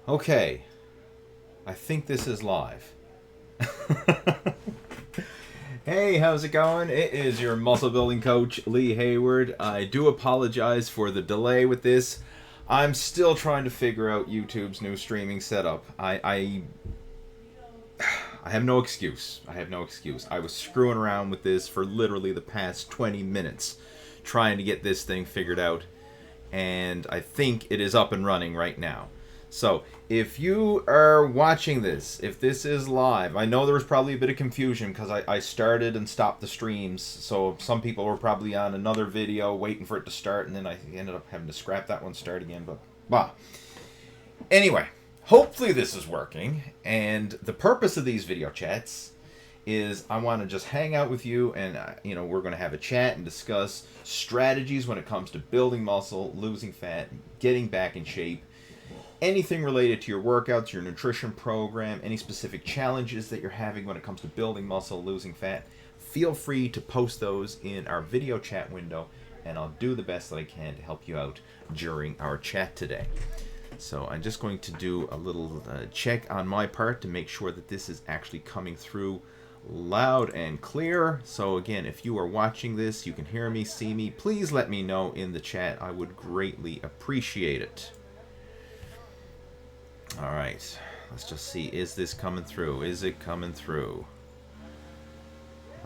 Okay, I think this is live. Hey, how's it going? It is your muscle building coach, Lee Hayward. I do apologize for the delay with this. I'm still trying to figure out YouTube's new streaming setup. I have no excuse. I have no excuse. I was screwing around with this for literally the past 20 minutes trying to get this thing figured out, and I think it is up and running right now. So, if you are watching this, if this is live, I know there was probably a bit of confusion because I started and stopped the streams. So, some people were probably on another video waiting for it to start, and then I ended up having to scrap that one, start again. But, bah. Anyway, hopefully this is working. And the purpose of these video chats is I want to just hang out with you, and we're going to have a chat and discuss strategies when it comes to building muscle, losing fat, getting back in shape, anything related to your workouts, your nutrition program, any specific challenges that you're having when it comes to building muscle, losing fat. Feel free to post those in our video chat window, and I'll do the best that I can to help you out during our chat today. So I'm just going to do a little check on my part to make sure that this is actually coming through loud and clear. So again, if you are watching this, you can hear me, see me, please let me know in the chat. I would greatly appreciate it. All right, let's just see, is this coming through? Is it coming through?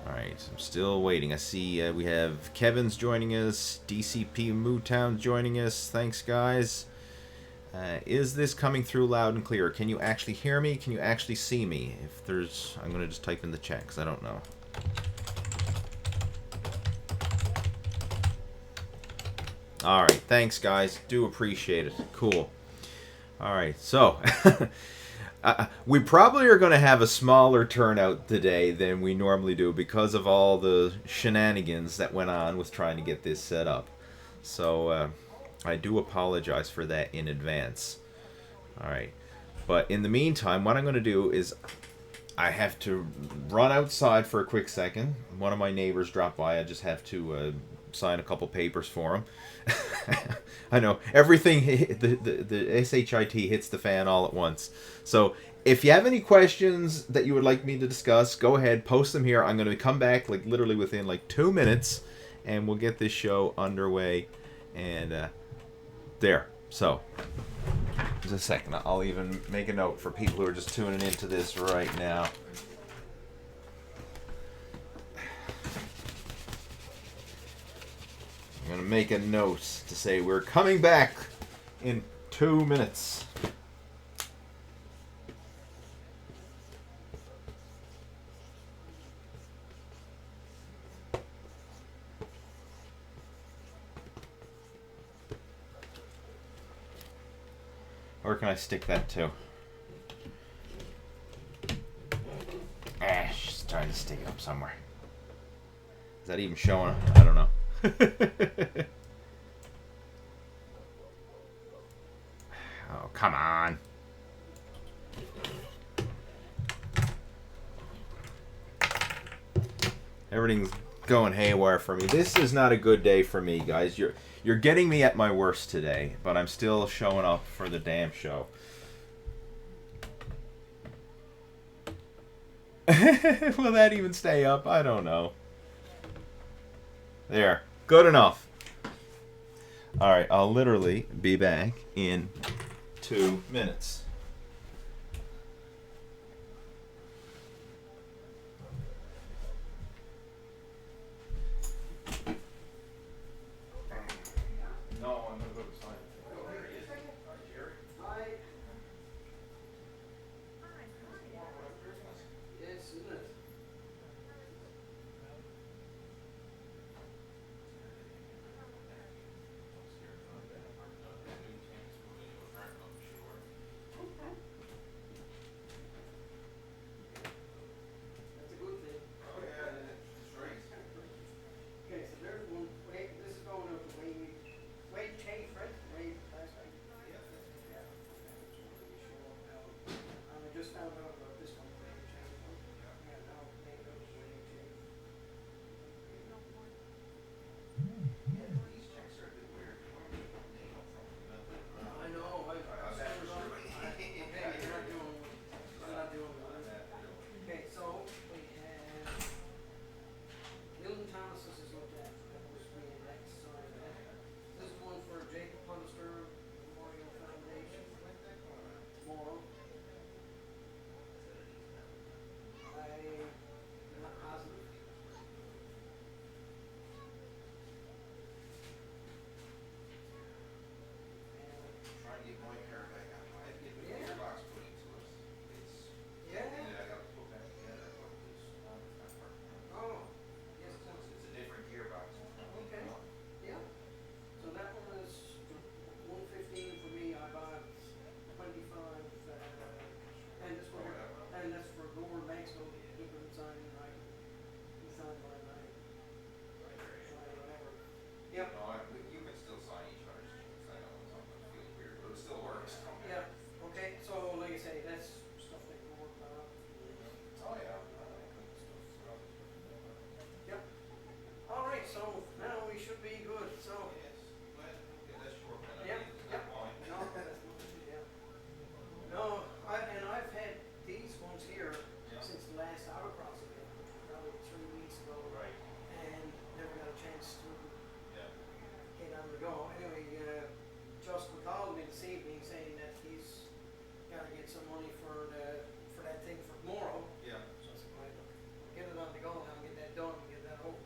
All right, I'm still waiting. I see we have Kevin's joining us, DCP Mootown joining us. Thanks, guys. Is this coming through loud and clear? Can you actually hear me? Can you actually see me? If there's, I'm going to just type in the chat because I don't know. All right, thanks, guys. Do appreciate it. Cool. All right, so we probably are going to have a smaller turnout today than we normally do because of all the shenanigans that went on with trying to get this set up. So I do apologize for that in advance. All right, but in the meantime, what I'm going to do is I have to run outside for a quick second. One of my neighbors dropped by. I just have to sign a couple papers for him. I know everything, the SHIT hits the fan all at once. So if you have any questions that you would like me to discuss, go ahead, post them here. I'm going to come back like literally within like 2 minutes, and we'll get this show underway. And there. So just a second. I'll even make a note for people who are just tuning into this right now. I'm going to make a note to say we're coming back in 2 minutes. Where can I stick that to? Just trying to stick it up somewhere. Is that even showing? I don't know. Oh, come on. Everything's going haywire for me. This is not a good day for me, guys. You're getting me at my worst today, but I'm still showing up for the damn show. Will that even stay up? I don't know. There. Good enough. Alright, I'll literally be back in 2 minutes. No, I'm going to go to sign. Oh, there he is. Hi, Jerry. Hi. Yes, isn't it? Yep. No, you can still sign each other's checks. I know it sometimes feels weird, but it still works. Yeah. Okay. So like I say, that's stuff that can work out. Oh yeah. Yep. All right. So now we should be good. So. Yes. Well, yeah, that's short. Yep. Yep. No, that's yeah. No, I've had these ones here since the last autocross event, probably 3 weeks ago. Right. And never got a chance to Yeah. get on the go. Anyway, Justin called me this evening saying that he's got to get some money for that thing for tomorrow. Yeah. So I said, right, look, get it on the go now, get that done, get that over.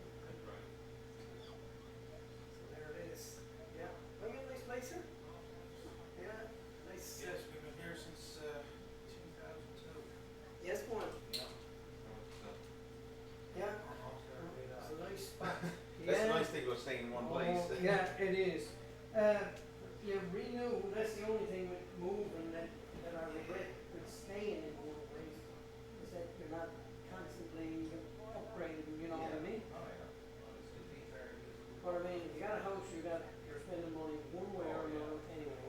Right. So there it is. Yeah. Oh, you got a nice place here? Yeah. Nice. Yes, we've been here since 2002. Yes, one. Yeah. Yeah. It's It's a nice spot. That's the nice thing about staying in one place. Oh, yeah, it is. You renew, that's the only thing with moving that I regret with staying in one place, is that you're not constantly upgrading, you know what I mean? Oh yeah. But I mean, if you got a house, you're spending money one way or another anyway.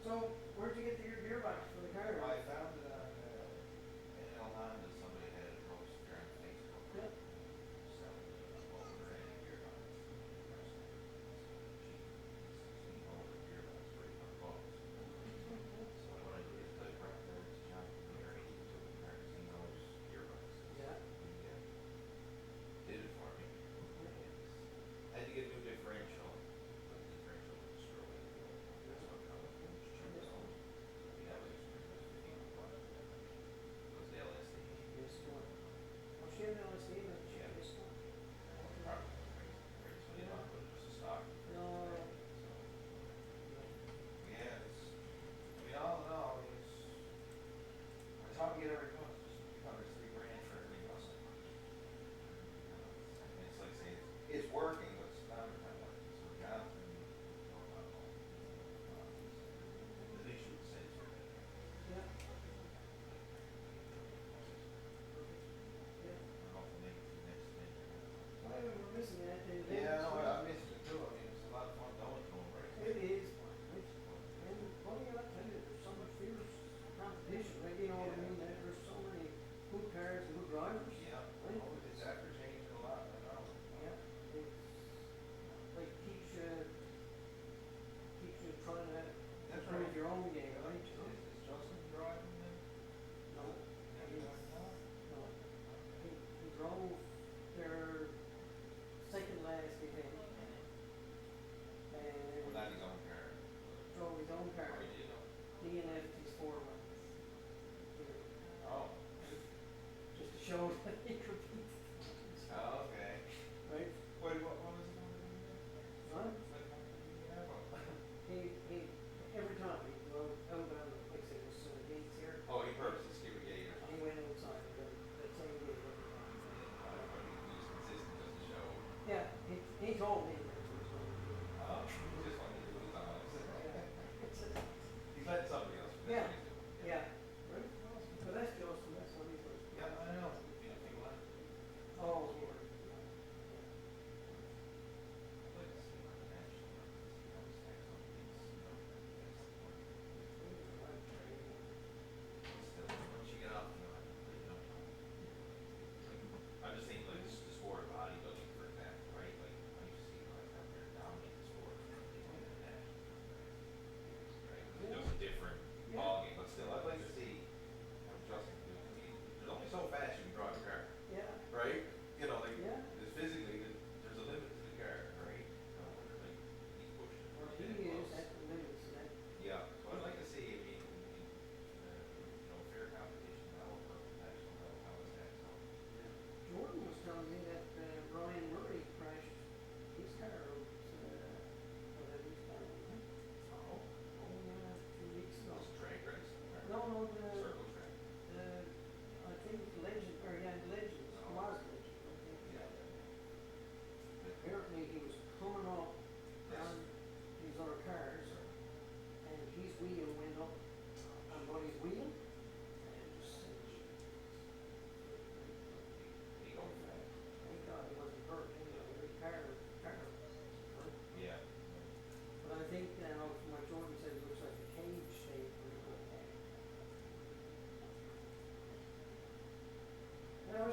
So, where'd you get your gearbox for the car? I found it on in El Honda. Somebody had it posted there on Facebook. Yeah. Selling the motor and gearbox. $16 gearbox, $45. So what I did is I brought that to John Clear. He took the car 'cause he knows gearboxes. Yeah. He did it for me. I had to get a new differential. The differential was destroyed. That's what got it.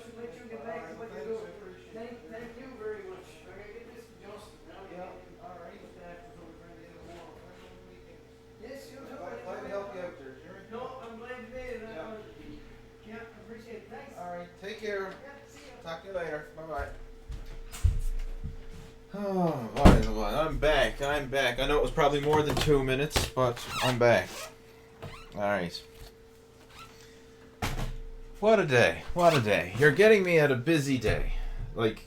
should let you get back to what you're doing. Thank you very much. I gotta get this adjusted now. Yeah, all right. Just after some trying to get it warm. Yes, you too. Glad to help you out there, Jerry. No, I'm glad you made it. Yeah. Yeah, I appreciate it. Thanks. All right, take care. Yeah, see ya. Talk to you later. Bye-bye. Oh, boy, oh boy. I'm back. I know it was probably more than 2 minutes, but I'm back. Alright. What a day. What a day. You're getting me at a busy day. Like,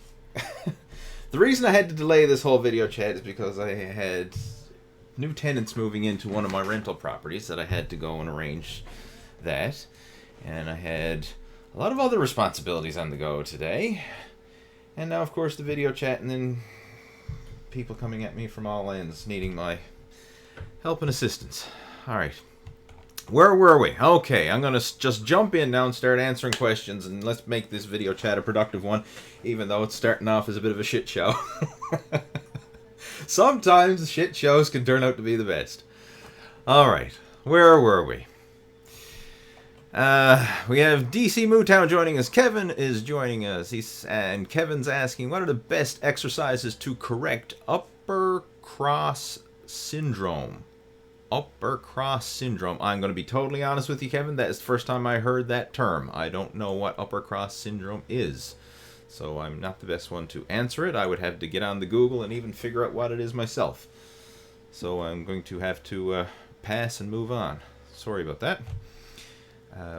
the reason I had to delay this whole video chat is because I had new tenants moving into one of my rental properties that I had to go and arrange that. And I had a lot of other responsibilities on the go today. And now, of course, the video chat, and then people coming at me from all ends needing my help and assistance. Alright. Where were we? Okay, I'm going to just jump in now and start answering questions, and let's make this video chat a productive one, even though it's starting off as a bit of a shit show. Sometimes shit shows can turn out to be the best. Alright, where were we? We have DC Mootown joining us. Kevin is joining us. And Kevin's asking, what are the best exercises to correct upper cross syndrome? Upper cross syndrome. I'm going to be totally honest with you, Kevin. That is the first time I heard that term. I don't know what upper cross syndrome is. So I'm not the best one to answer it. I would have to get on the Google and even figure out what it is myself. So I'm going to have to pass and move on. Sorry about that.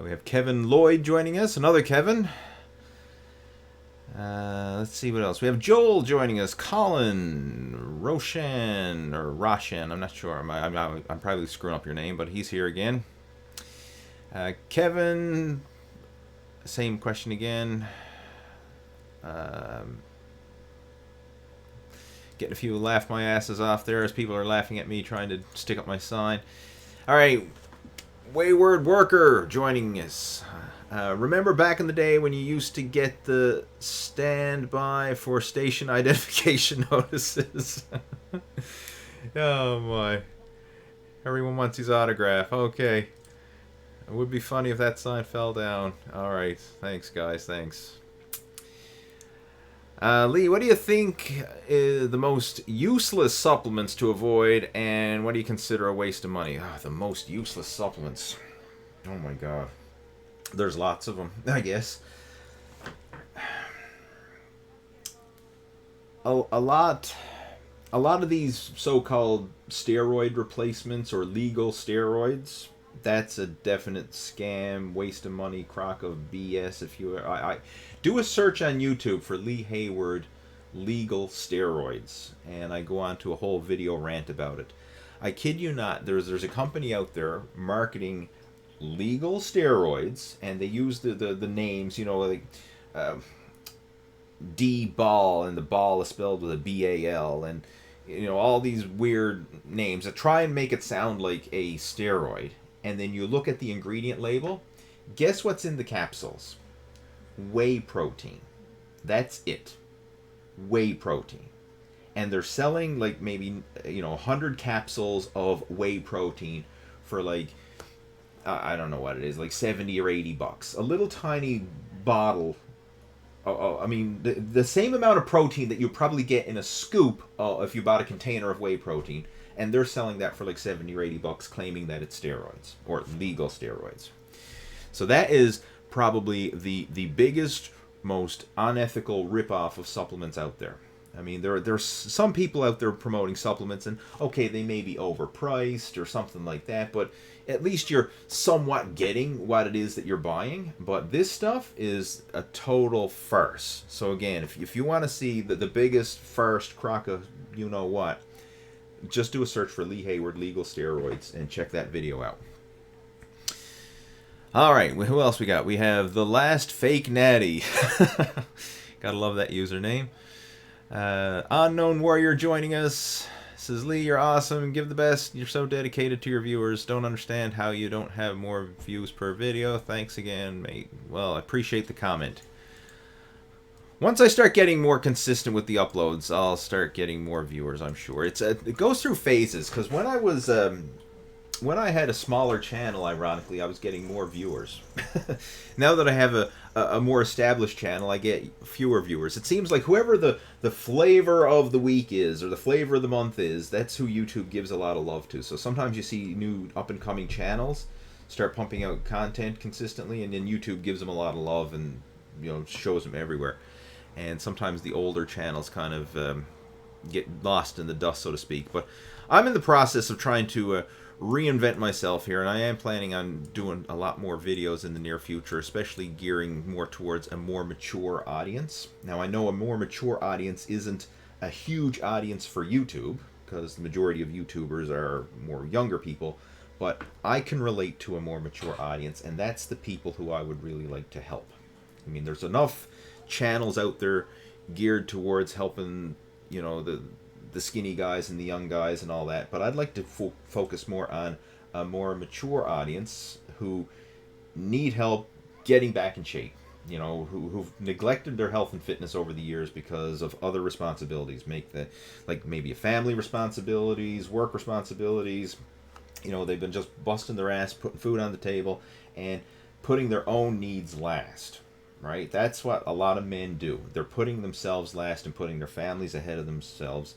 We have Kevin Lloyd joining us. Another Kevin. Let's see what else. We have Joel joining us. Colin, Roshan, or Roshan. I'm not sure. I'm probably screwing up your name, but he's here again. Kevin, same question again. Getting a few laugh my asses off there as people are laughing at me trying to stick up my sign. All right. Wayward Worker joining us. Remember back in the day when you used to get the standby for station identification notices? Oh my. Everyone wants his autograph. Okay. It would be funny if that sign fell down. Alright. Thanks, guys. Thanks. Lee, what do you think is the most useless supplements to avoid, and what do you consider a waste of money? Oh, the most useless supplements. Oh my god. There's lots of them, I guess. A lot of these so-called steroid replacements or legal steroids, that's a definite scam, waste of money, crock of BS. If you do a search on YouTube for Lee Hayward legal steroids, and I go on to a whole video rant about it. I kid you not, there's a company out there marketing legal steroids, and they use the names, you know, like D-ball, and the ball is spelled with a B-A-L, and you know, all these weird names that try and make it sound like a steroid. And then you look at the ingredient label. Guess what's in the capsules? Whey protein. That's it. Whey protein. And they're selling like maybe, 100 capsules of whey protein for like, I don't know what it is, like 70 or 80 bucks. A little tiny bottle. I mean, the same amount of protein that you probably get in a scoop if you bought a container of whey protein. And they're selling that for like 70 or 80 bucks, claiming that it's steroids, or legal steroids. So that is probably the biggest, most unethical ripoff of supplements out there. I mean, there's some people out there promoting supplements, and okay, they may be overpriced or something like that, but at least you're somewhat getting what it is that you're buying. But this stuff is a total farce. So again, if you want to see the biggest first crock of you-know-what, just do a search for Lee Hayward legal steroids and check that video out. Alright, who else we got? We have The Last Fake Natty. Gotta love that username. Unknown Warrior joining us. Says, Lee, you're awesome. Give the best. You're so dedicated to your viewers. Don't understand how you don't have more views per video. Thanks again, mate. Well, I appreciate the comment. Once I start getting more consistent with the uploads, I'll start getting more viewers, I'm sure. It goes through phases, because when I was when I had a smaller channel, ironically, I was getting more viewers. Now that I have a more established channel, I get fewer viewers. It seems like whoever the flavor of the week is, or the flavor of the month is, that's who YouTube gives a lot of love to. So sometimes you see new up-and-coming channels start pumping out content consistently, and then YouTube gives them a lot of love and, you know, shows them everywhere. And sometimes the older channels kind of get lost in the dust, so to speak. But I'm in the process of trying to reinvent myself here, and I am planning on doing a lot more videos in the near future, especially gearing more towards a more mature audience. Now, I know a more mature audience isn't a huge audience for YouTube, because the majority of YouTubers are more younger people, but I can relate to a more mature audience, and that's the people who I would really like to help. I mean, there's enough channels out there geared towards helping, you know, the skinny guys and the young guys and all that, but I'd like to focus more on a more mature audience who need help getting back in shape, you know, who've neglected their health and fitness over the years because of other responsibilities, like maybe a family responsibilities, work responsibilities. You know, they've been just busting their ass, putting food on the table, and putting their own needs last. Right? That's what a lot of men do. They're putting themselves last and putting their families ahead of themselves,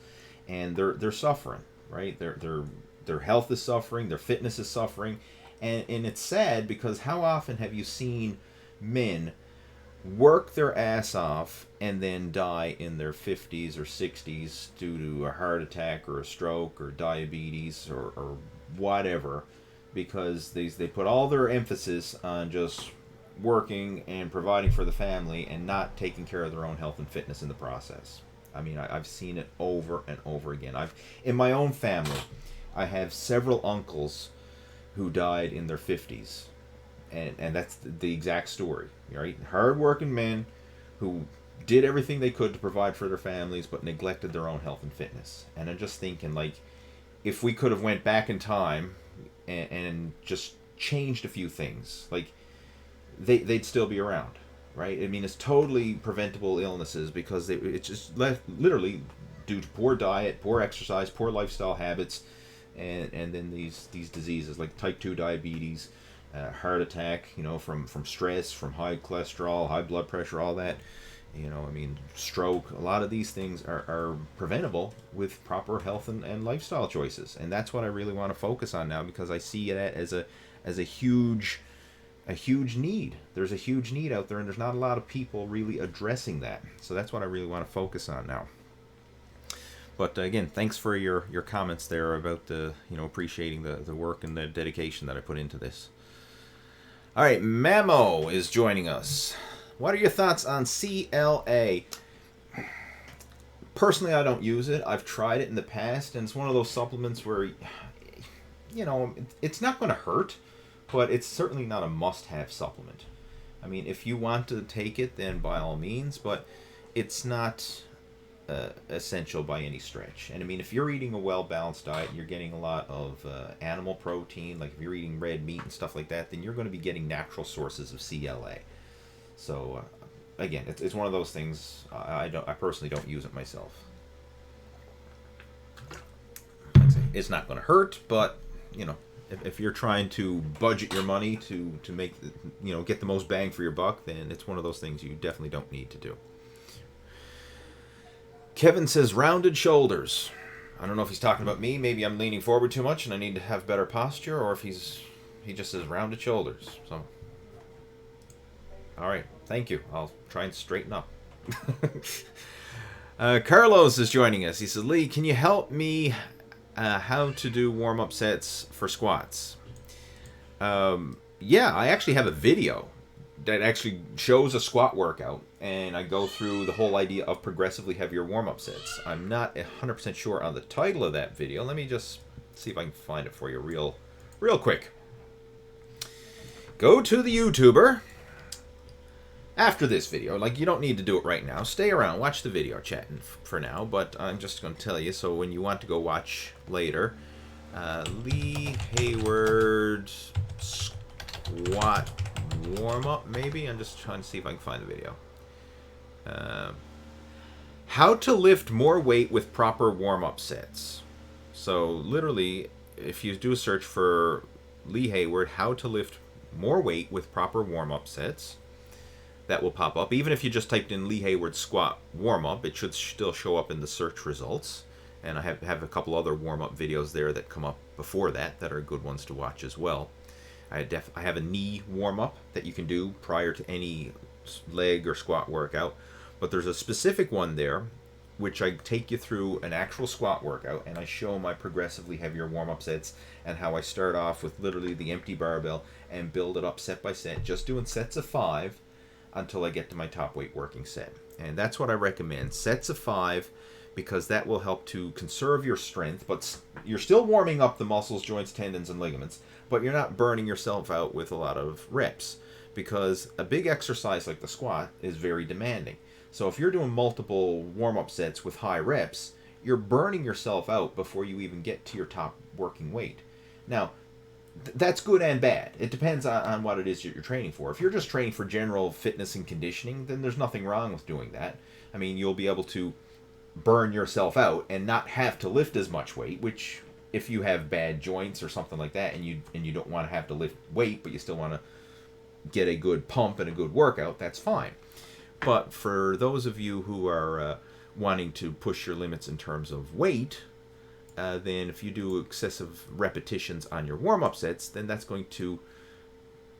and they're suffering. Right? Their health is suffering, their fitness is suffering, and it's sad because how often have you seen men work their ass off and then die in their 50s or 60s due to a heart attack or a stroke or diabetes or whatever, because they put all their emphasis on just working and providing for the family and not taking care of their own health and fitness in the process. I mean, I've seen it over and over again. In my own family, I have several uncles who died in their 50s, and that's the exact story, right? Hard-working men who did everything they could to provide for their families but neglected their own health and fitness. And I'm just thinking, like, if we could have went back in time and just changed a few things, like, they'd still be around, right? I mean, it's totally preventable illnesses because it's just literally due to poor diet, poor exercise, poor lifestyle habits, and then these diseases like type 2 diabetes, heart attack, you know, from stress, from high cholesterol, high blood pressure, all that. You know, I mean, stroke, a lot of these things are preventable with proper health and lifestyle choices. And that's what I really want to focus on now, because I see it as a huge need. There's a huge need out there, and there's not a lot of people really addressing that. So that's what I really want to focus on now. But again, thanks for your comments there about appreciating the work and the dedication that I put into this. All right, Mamo is joining us. What are your thoughts on CLA? Personally, I don't use it. I've tried it in the past, and it's one of those supplements where, you know, it's not going to hurt, but it's certainly not a must-have supplement. I mean, if you want to take it, then by all means, but it's not essential by any stretch. And I mean, if you're eating a well-balanced diet and you're getting a lot of animal protein, like if you're eating red meat and stuff like that, then you're going to be getting natural sources of CLA. So, again, it's one of those things. I personally don't use it myself. It's not going to hurt, but, you know, if you're trying to budget your money to make, get the most bang for your buck, then it's one of those things you definitely don't need to do. Kevin says rounded shoulders. I don't know if he's talking about me. Maybe I'm leaning forward too much and I need to have better posture, or if he just says rounded shoulders. So, all right, thank you. I'll try and straighten up. Carlos is joining us. He says, Lee, can you help me how to do warm-up sets for squats? Yeah, I actually have a video that actually shows a squat workout, and I go through the whole idea of progressively heavier warm-up sets. I'm not 100% sure on the title of that video. Let me just see if I can find it for you real quick. Go to the YouTuber after this video. Like, you don't need to do it right now. Stay around, watch the video chatting for now, but I'm just going to tell you, so when you want to go watch later, Lee Hayward squat warm-up, maybe? I'm just trying to see if I can find the video. How to lift more weight with proper warm-up sets. So literally, if you do a search for Lee Hayward, how to lift more weight with proper warm-up sets, that will pop up. Even if you just typed in Lee Hayward squat warm-up, it should still show up in the search results. And I have a couple other warm-up videos there that come up before that are good ones to watch as well. I have a knee warm-up that you can do prior to any leg or squat workout, but there's a specific one there which I take you through an actual squat workout, and I show my progressively heavier warm-up sets and how I start off with literally the empty barbell and build it up set by set, just doing sets of 5 until I get to my top weight working set. And that's what I recommend, sets of 5, because that will help to conserve your strength, but you're still warming up the muscles, joints, tendons, and ligaments, but you're not burning yourself out with a lot of reps, because a big exercise like the squat is very demanding. So if you're doing multiple warm-up sets with high reps, you're burning yourself out before you even get to your top working weight. Now, that's good and bad. It depends on what it is you're training for. If you're just training for general fitness and conditioning, then there's nothing wrong with doing that. I mean, you'll be able to burn yourself out and not have to lift as much weight, which if you have bad joints or something like that and you don't want to have to lift weight, but you still want to get a good pump and a good workout, that's fine. But for those of you who are wanting to push your limits in terms of weight, then if you do excessive repetitions on your warm-up sets, then that's going to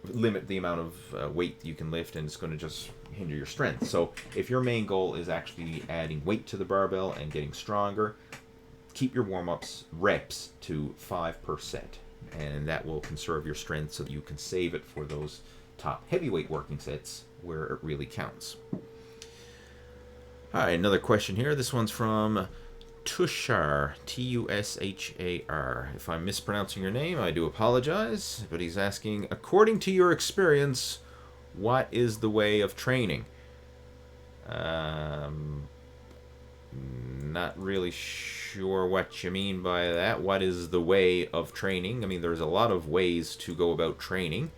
limit the amount of weight you can lift, and it's going to just hinder your strength. So if your main goal is actually adding weight to the barbell and getting stronger, keep your warm-ups reps to 5%, and that will conserve your strength so that you can save it for those top heavyweight working sets where it really counts. All right, another question here. This one's from Tushar, Tushar. If I'm mispronouncing your name, I do apologize, but he's asking, according to your experience, what is the way of training? Not really sure what you mean by that. What is the way of training? I mean, there's a lot of ways to go about training.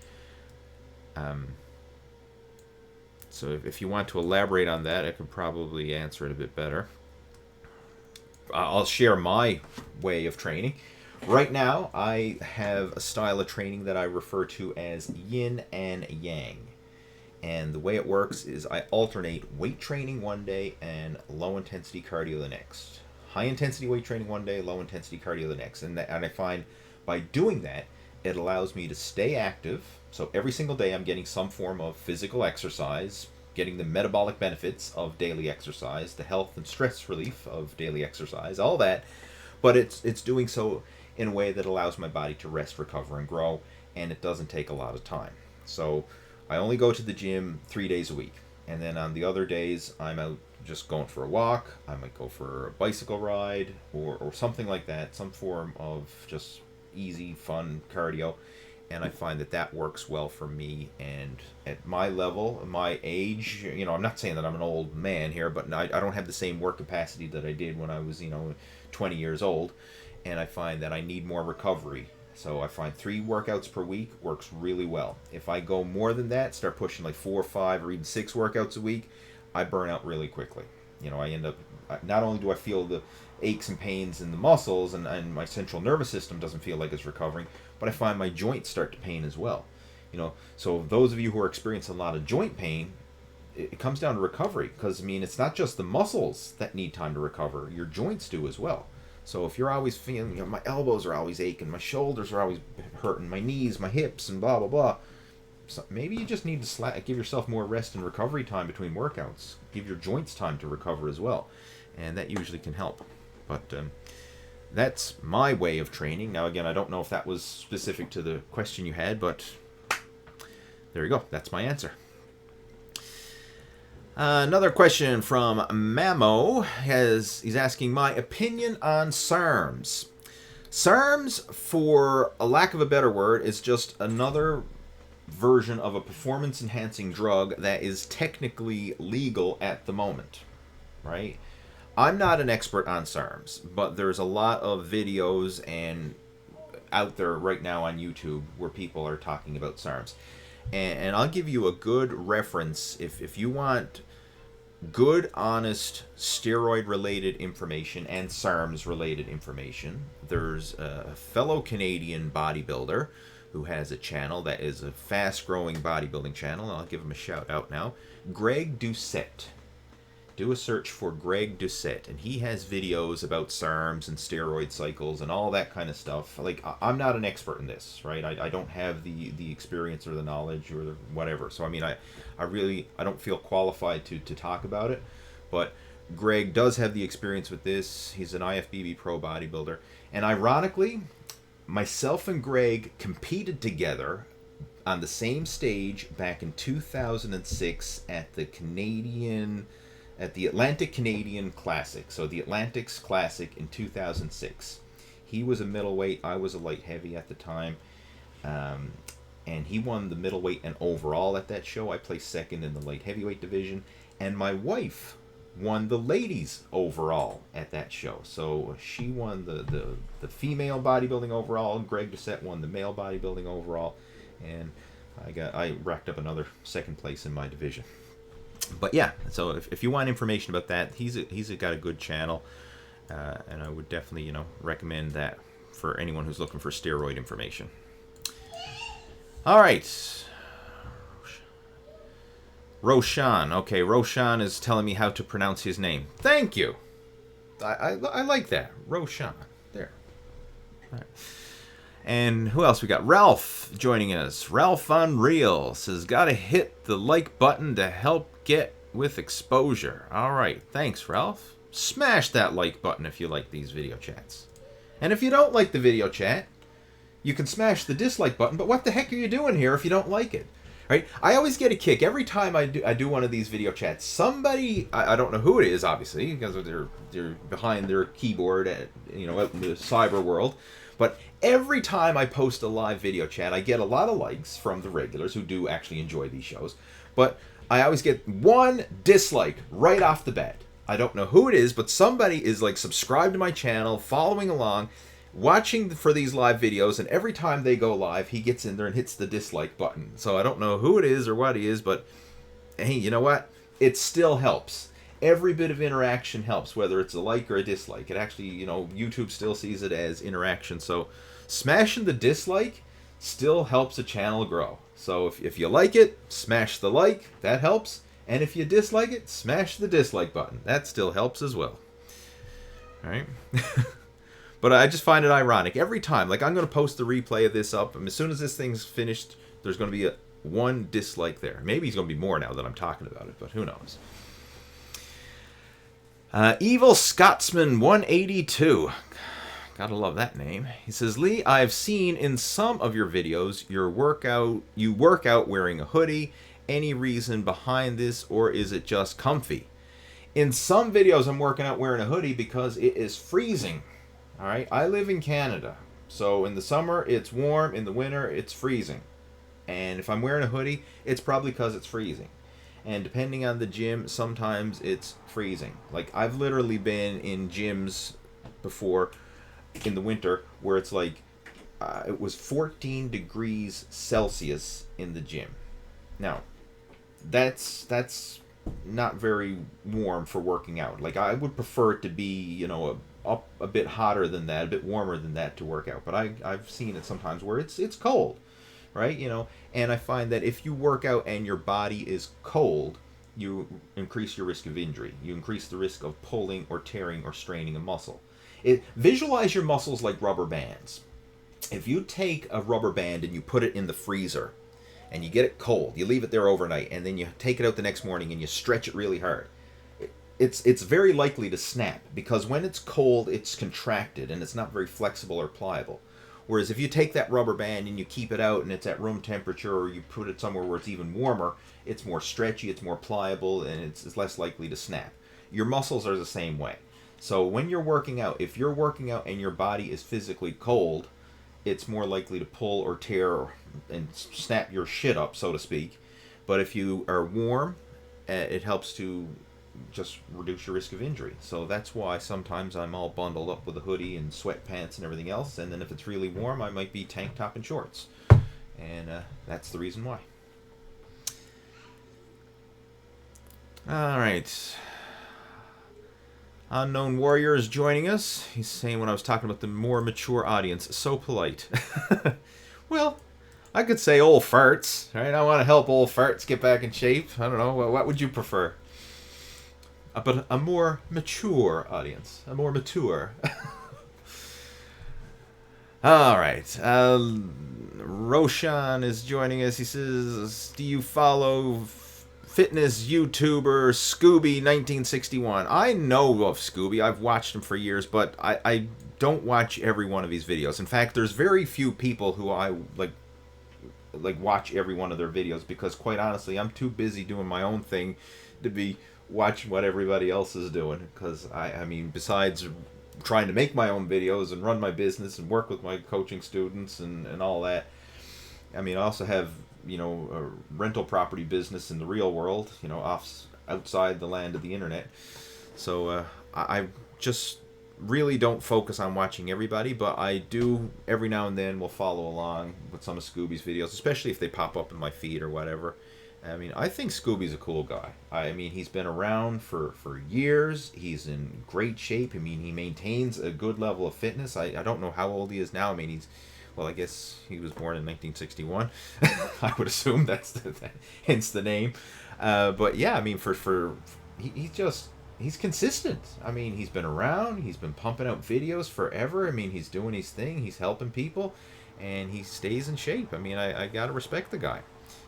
So if you want to elaborate on that, I could probably answer it a bit better. I'll share my way of training. Right now, I have a style of training that I refer to as yin and yang. And the way it works is I alternate weight training one day and low-intensity cardio the next. High-intensity weight training one day, low-intensity cardio the next. And I find by doing that, it allows me to stay active. So every single day I'm getting some form of physical exercise, getting the metabolic benefits of daily exercise, the health and stress relief of daily exercise, all that. But it's doing so in a way that allows my body to rest, recover, and grow, and it doesn't take a lot of time. So I only go to the gym 3 days a week. And then on the other days, I'm out just going for a walk. I might go for a bicycle ride or something like that, some form of just easy, fun cardio. And I find that works well for me. And at my level, my age, I'm not saying that I'm an old man here, but I don't have the same work capacity that I did when I was, 20 years old. And I find that I need more recovery. So I find 3 workouts per week works really well. If I go more than that, start pushing like 4 or 5 or even 6 workouts a week, I burn out really quickly. I end up, not only do I feel the aches and pains in the muscles and my central nervous system doesn't feel like it's recovering, but I find my joints start to pain as well. So those of you who are experiencing a lot of joint pain, it comes down to recovery, because it's not just the muscles that need time to recover, your joints do as well. So if you're always feeling, my elbows are always aching, my shoulders are always hurting, my knees, my hips, and blah, blah, blah. So maybe you just need to give yourself more rest and recovery time between workouts. Give your joints time to recover as well. And that usually can help. But that's my way of training. Now, again, I don't know if that was specific to the question you had, but there you go. That's my answer. Another question from Mamo. He's asking my opinion on SARMs. SARMs, for a lack of a better word, is just another version of a performance-enhancing drug that is technically legal at the moment, right? I'm not an expert on SARMs, but there's a lot of videos and out there right now on YouTube where people are talking about SARMs. And I'll give you a good reference if you want good, honest steroid-related information and SARMs-related information. There's a fellow Canadian bodybuilder who has a channel that is a fast-growing bodybuilding channel. I'll give him a shout-out now. Greg Doucette. Do a search for Greg Doucette, and he has videos about SARMs and steroid cycles and all that kind of stuff. Like, I'm not an expert in this, right? I don't have the experience or the knowledge or whatever. So, I mean, I don't feel qualified to talk about it. But Greg does have the experience with this. He's an IFBB pro bodybuilder. And ironically, myself and Greg competed together on the same stage back in 2006 at the Atlantic Canadian Classic. So the Atlantics Classic in 2006. He was a middleweight, I was a light heavy at the time. And he won the middleweight and overall at that show. I placed second in the light heavyweight division. And my wife won the ladies overall at that show. So she won the female bodybuilding overall. Greg Doucette won the male bodybuilding overall. And I racked up another second place in my division. But yeah, so if you want information about that, he's got a good channel, and I would definitely recommend that for anyone who's looking for steroid information. All right, Roshan. Okay, Roshan is telling me how to pronounce his name. Thank you. I like that, Roshan. There. All right. And who else we got? Ralph joining us. Ralph Unreal says, gotta hit the like button to help get with exposure. All right. Thanks, Ralph. Smash that like button if you like these video chats. And if you don't like the video chat, you can smash the dislike button. But what the heck are you doing here if you don't like it? Right? I always get a kick every time I do one of these video chats. Somebody, I don't know who it is, obviously, because they're behind their keyboard out in the cyber world. But every time I post a live video chat, I get a lot of likes from the regulars who do actually enjoy these shows. But I always get one dislike right off the bat. I don't know who it is, but somebody is like subscribed to my channel, following along, watching for these live videos, and every time they go live, he gets in there and hits the dislike button. So I don't know who it is or what he is, but hey, you know what? It still helps. Every bit of interaction helps, whether it's a like or a dislike. It actually, YouTube still sees it as interaction. So smashing the dislike still helps a channel grow. So if you like it, smash the like. That helps. And if you dislike it, smash the dislike button. That still helps as well. All right. But I just find it ironic. Every time, like I'm going to post the replay of this up. And as soon as this thing's finished, there's going to be one dislike there. Maybe it's going to be more now that I'm talking about it, but who knows. Evil Scotsman 182. Gotta love that name. He says, Lee, I've seen in some of your videos you work out wearing a hoodie. Any reason behind this, or is it just comfy? In some videos I'm working out wearing a hoodie because it is freezing. Alright, I live in Canada. So in the summer it's warm, in the winter it's freezing. And if I'm wearing a hoodie, it's probably because it's freezing. And depending on the gym, sometimes it's freezing. Like, I've literally been in gyms before in the winter where it's like, it was 14 degrees Celsius in the gym. Now, that's not very warm for working out. Like, I would prefer it to be, up a bit hotter than that, a bit warmer than that to work out. But I've seen it sometimes where it's cold. Right, and I find that if you work out and your body is cold, you increase your risk of injury. You increase the risk of pulling or tearing or straining a muscle. Visualize your muscles like rubber bands. If you take a rubber band and you put it in the freezer and you get it cold, you leave it there overnight, and then you take it out the next morning and you stretch it really hard, it's very likely to snap, because when it's cold, it's contracted and it's not very flexible or pliable. Whereas if you take that rubber band and you keep it out and it's at room temperature, or you put it somewhere where it's even warmer, it's more stretchy, it's more pliable, and it's less likely to snap. Your muscles are the same way. So when you're working out, if you're working out and your body is physically cold, it's more likely to pull or tear and snap your shit up, so to speak. But if you are warm, it helps to just reduce your risk of injury. So that's why sometimes I'm all bundled up with a hoodie and sweatpants and everything else, and then if it's really warm, I might be tank top and shorts, and that's the reason why. All right. Unknown Warrior is joining us. He's saying when I was talking about the more mature audience, so polite. Well, I could say old farts, right? I want to help old farts get back in shape. I don't know. What would you prefer? But a more mature audience. A more mature. All right. Roshan is joining us. He says, do you follow fitness YouTuber Scooby1961? I know of Scooby. I've watched him for years, but I don't watch every one of his videos. In fact, there's very few people who I like watch every one of their videos because, quite honestly, I'm too busy doing my own thing to be watching what everybody else is doing. Because, I mean, besides trying to make my own videos and run my business and work with my coaching students and all that, I mean, I also have, you know, a rental property business in the real world, you know, outside the land of the internet. So I just really don't focus on watching everybody, but I do every now and then will follow along with some of Scooby's videos, especially if they pop up in my feed or whatever. I mean, I think Scooby's a cool guy. I mean, he's been around for years. He's in great shape. I mean, he maintains a good level of fitness. I don't know how old he is now. I mean, well, I guess he was born in 1961. I would assume that's hence the name. But yeah, I mean, he's consistent. I mean, he's been around. He's been pumping out videos forever. I mean, he's doing his thing. He's helping people, and he stays in shape. I mean, I gotta respect the guy.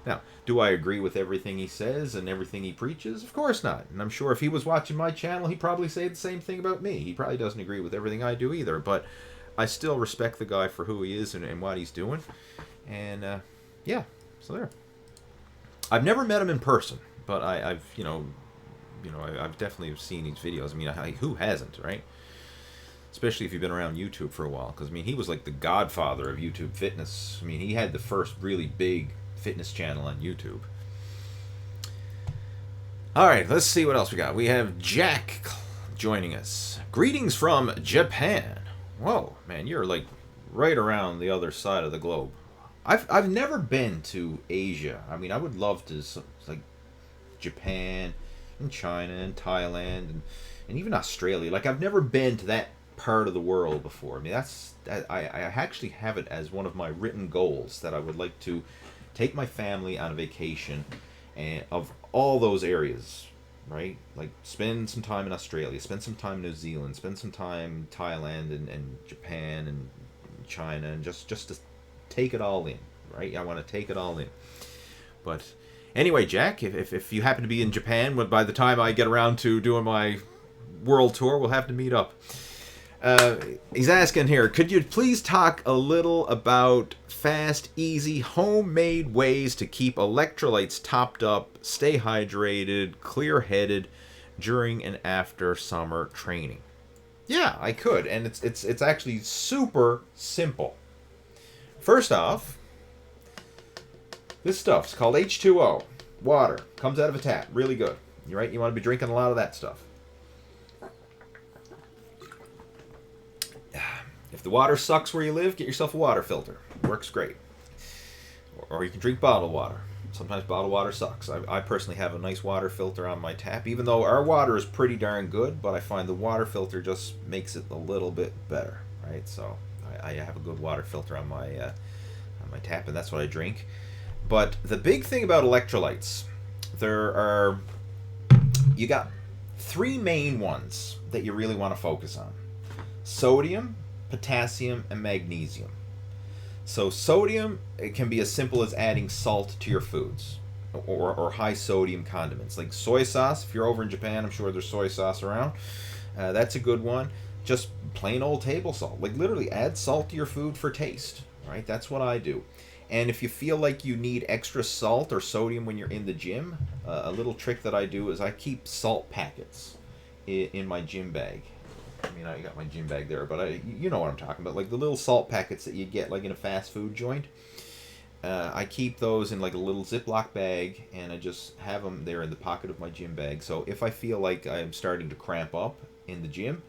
Now, do I agree with everything he says and everything he preaches? Of course not. And I'm sure if he was watching my channel, he'd probably say the same thing about me. He probably doesn't agree with everything I do either, but I still respect the guy for who he is and what he's doing. And, yeah, so there. I've never met him in person, but I've definitely seen these videos. I mean, who hasn't, right? Especially if you've been around YouTube for a while. Because, I mean, he was like the godfather of YouTube fitness. I mean, he had the first really big fitness channel on YouTube. All right, let's see what else we got. We have Jack joining us. Greetings from Japan. Whoa, man, you're like right around the other side of the globe. I've never been to Asia. I mean, I would love to, like Japan and China and Thailand and even Australia. Like, I've never been to that part of the world before. I mean, I actually have it as one of my written goals that I would like to take my family on a vacation and of all those areas, right? Like, spend some time in Australia, spend some time in New Zealand, spend some time in Thailand and Japan and China, and just to take it all in, right? I want to take it all in. But anyway, Jack, if you happen to be in Japan, by the time I get around to doing my world tour, we'll have to meet up. He's asking here, could you please talk a little about fast, easy, homemade ways to keep electrolytes topped up, stay hydrated, clear-headed during and after summer training? Yeah, I could, and it's actually super simple. First off, this stuff's called H2O, water, comes out of a tap, really good. You're right, you want to be drinking a lot of that stuff. If the water sucks where you live, get yourself a water filter. Works great. Or you can drink bottled water. Sometimes bottled water sucks. I personally have a nice water filter on my tap, even though our water is pretty darn good, but I find the water filter just makes it a little bit better, right? So I have a good water filter on my tap, and that's what I drink. But the big thing about electrolytes, you got three main ones that you really want to focus on: sodium, potassium, and magnesium. So sodium, it can be as simple as adding salt to your foods, or high sodium condiments like soy sauce. If you're over in Japan, I'm sure there's soy sauce around. That's a good one. Just plain old table salt. Like, literally add salt to your food for taste, right? That's what I do. And if you feel like you need extra salt or sodium when you're in the gym, a little trick that I do is I keep salt packets in my gym bag. I mean, I got my gym bag there, but you know what I'm talking about. Like the little salt packets that you get like in a fast food joint. I keep those in like a little Ziploc bag, and I just have them there in the pocket of my gym bag. So if I feel like I'm starting to cramp up in the gym,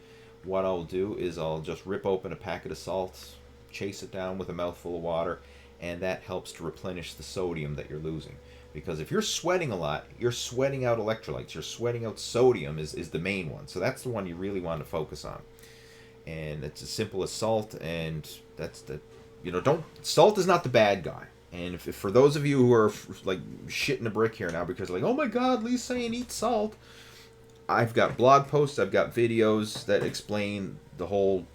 what I'll do is I'll just rip open a packet of salt, chase it down with a mouthful of water, and that helps to replenish the sodium that you're losing. Because if you're sweating a lot, you're sweating out electrolytes. You're sweating out sodium is the main one. So that's the one you really want to focus on. And it's as simple as salt, and that's the, salt is not the bad guy. And if for those of you who are like shitting a brick here now because like, oh my God, Lee's saying eat salt, I've got blog posts, I've got videos that explain the whole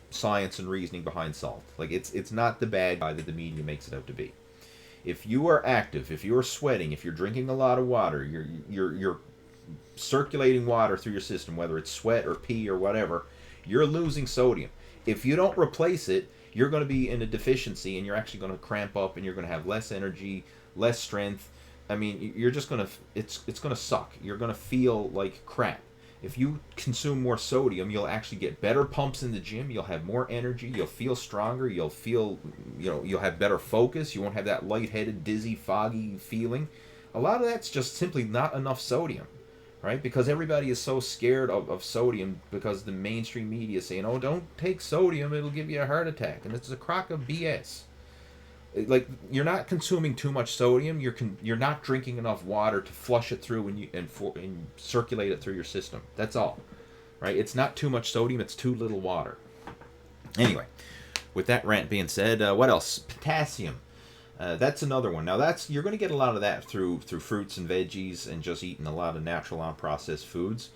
science and reasoning behind salt. Like it's not the bad guy that the media makes it out to be. If you are active, if you are sweating, if you're drinking a lot of water, you're circulating water through your system, whether it's sweat or pee or whatever, you're losing sodium. If you don't replace it, you're going to be in a deficiency, and you're actually going to cramp up, and you're going to have less energy, less strength. I mean, you're just going to, it's going to suck. You're going to feel like crap. If you consume more sodium, you'll actually get better pumps in the gym. You'll have more energy. You'll feel stronger. You'll feel, you'll have better focus. You won't have that lightheaded, dizzy, foggy feeling. A lot of that's just simply not enough sodium, right? Because everybody is so scared of sodium because the mainstream media is saying, oh, don't take sodium. It'll give you a heart attack. And it's a crock of BS. Like, you're not consuming too much sodium. You're not drinking enough water to flush it through and circulate it through your system. That's all, right? It's not too much sodium. It's too little water. Anyway, with that rant being said, what else? Potassium. That's another one. Now you're going to get a lot of that through fruits and veggies and just eating a lot of natural unprocessed foods.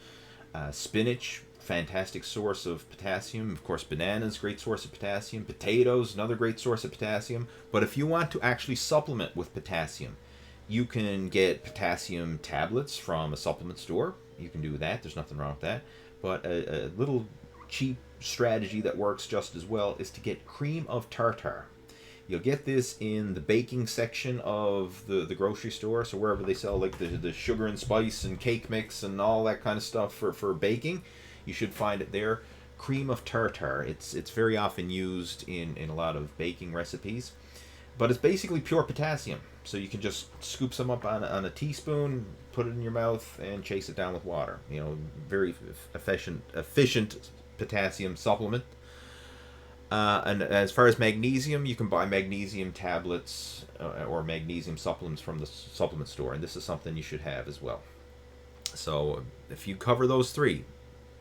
Spinach, fantastic source of potassium. Of course, bananas, great source of potassium. Potatoes, another great source of potassium. But if you want to actually supplement with potassium, you can get potassium tablets from a supplement store. You can do that. There's nothing wrong with that. But a little cheap strategy that works just as well is to get cream of tartar. You'll get this in the baking section of the grocery store. So wherever they sell like the sugar and spice and cake mix and all that kind of stuff for baking, you should find it there. Cream of tartar. It's very often used in a lot of baking recipes. But it's basically pure potassium. So you can just scoop some up on a teaspoon, put it in your mouth, and chase it down with water. Very efficient potassium supplement. And as far as magnesium, you can buy magnesium tablets or magnesium supplements from the supplement store. And this is something you should have as well. So if you cover those three,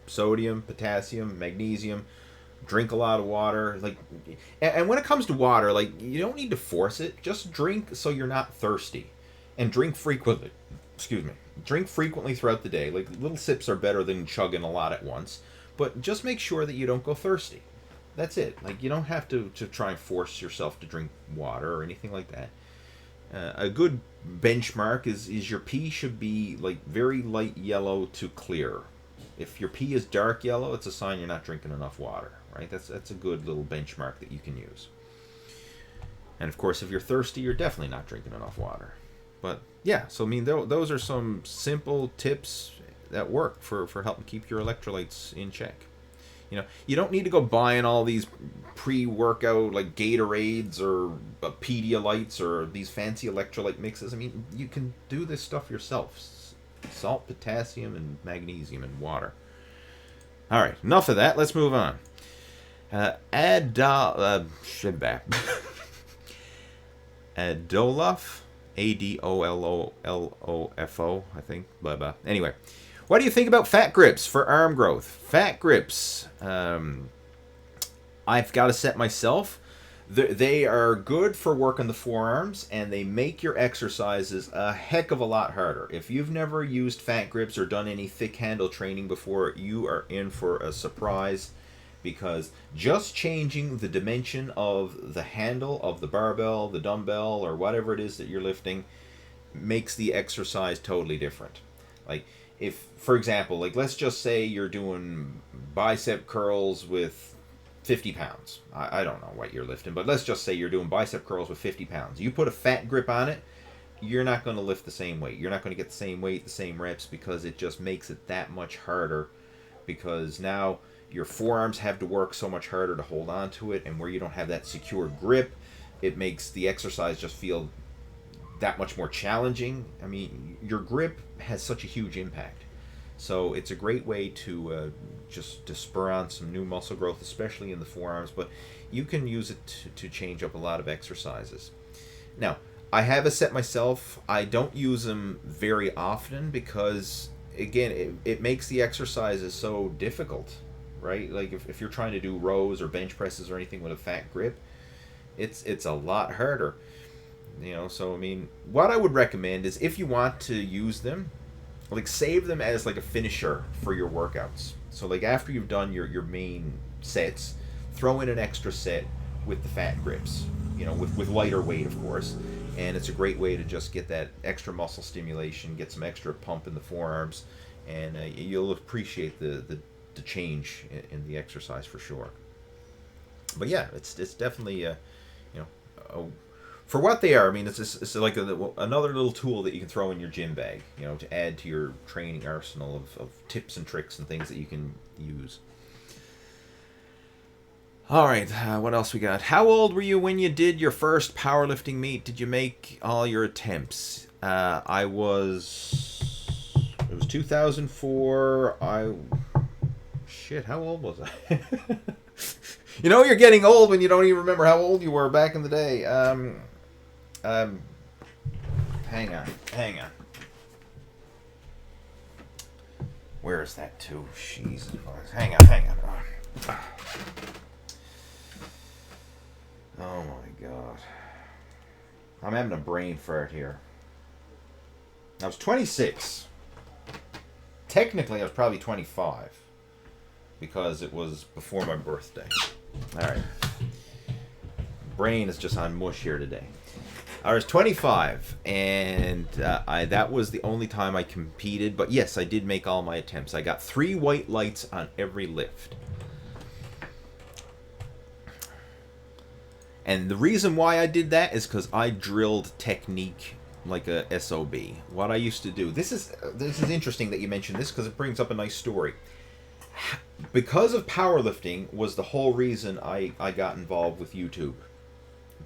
sodium, potassium, magnesium, drink a lot of water. And when it comes to water, you don't need to force it. Just drink so you're not thirsty. And drink frequently. Drink frequently throughout the day. Little sips are better than chugging a lot at once. But just make sure that you don't go thirsty. That's it. You don't have to try and force yourself to drink water or anything like that. A good benchmark is your pee should be very light yellow to clear. If your pee is dark yellow, it's a sign you're not drinking enough water, right? That's a good little benchmark that you can use. And of course, if you're thirsty, you're definitely not drinking enough water. But yeah, so those are some simple tips that work for helping keep your electrolytes in check. You don't need to go buying all these pre-workout Gatorades or Pedialytes or these fancy electrolyte mixes. You can do this stuff yourself. Salt, potassium, and magnesium and water. All right, enough of that. Let's move on. Adolf, Adolofo, I think. Blah blah. Anyway. What do you think about fat grips for arm growth? Fat grips. I've got a set myself. They are good for working the forearms, and they make your exercises a heck of a lot harder. If you've never used fat grips or done any thick handle training before, you are in for a surprise, because just changing the dimension of the handle of the barbell, the dumbbell, or whatever it is that you're lifting makes the exercise totally different. If, for example, let's just say you're doing bicep curls with 50 pounds. I don't know what you're lifting, but let's just say you're doing bicep curls with 50 pounds. You put a fat grip on it, you're not going to lift the same weight. You're not going to get the same weight, the same reps, because it just makes it that much harder, because now your forearms have to work so much harder to hold on to it, and where you don't have that secure grip, it makes the exercise just feel that much more challenging. Your grip has such a huge impact. So it's a great way to just to spur on some new muscle growth, especially in the forearms, but you can use it to change up a lot of exercises. Now, I have a set myself. I don't use them very often because, again, it makes the exercises so difficult, right? Like if you're trying to do rows or bench presses or anything with a fat grip, it's a lot harder. So I mean, what I would recommend is if you want to use them, like save them as like a finisher for your workouts. So like after you've done your main sets, throw in an extra set with the fat grips, with lighter weight, of course. And it's a great way to just get that extra muscle stimulation, get some extra pump in the forearms, and you'll appreciate the change in the exercise for sure. But yeah, it's definitely for what they are. I mean, it's like another little tool that you can throw in your gym bag, to add to your training arsenal of tips and tricks and things that you can use. All right, what else we got? How old were you when you did your first powerlifting meet? Did you make all your attempts? It was 2004. How old was I? You're getting old when you don't even remember how old you were back in the day. Hang on. Where is that to? Jesus. Hang on. Oh my god. I'm having a brain fart here. I was 26. Technically, I was probably 25. Because it was before my birthday. Alright. Brain is just on mush here today. I was 25, and that was the only time I competed. But yes, I did make all my attempts. I got 3 white lights on every lift. And the reason why I did that is because I drilled technique like a SOB. What I used to do. This is interesting that you mentioned this because it brings up a nice story. Because of powerlifting was the whole reason I got involved with YouTube.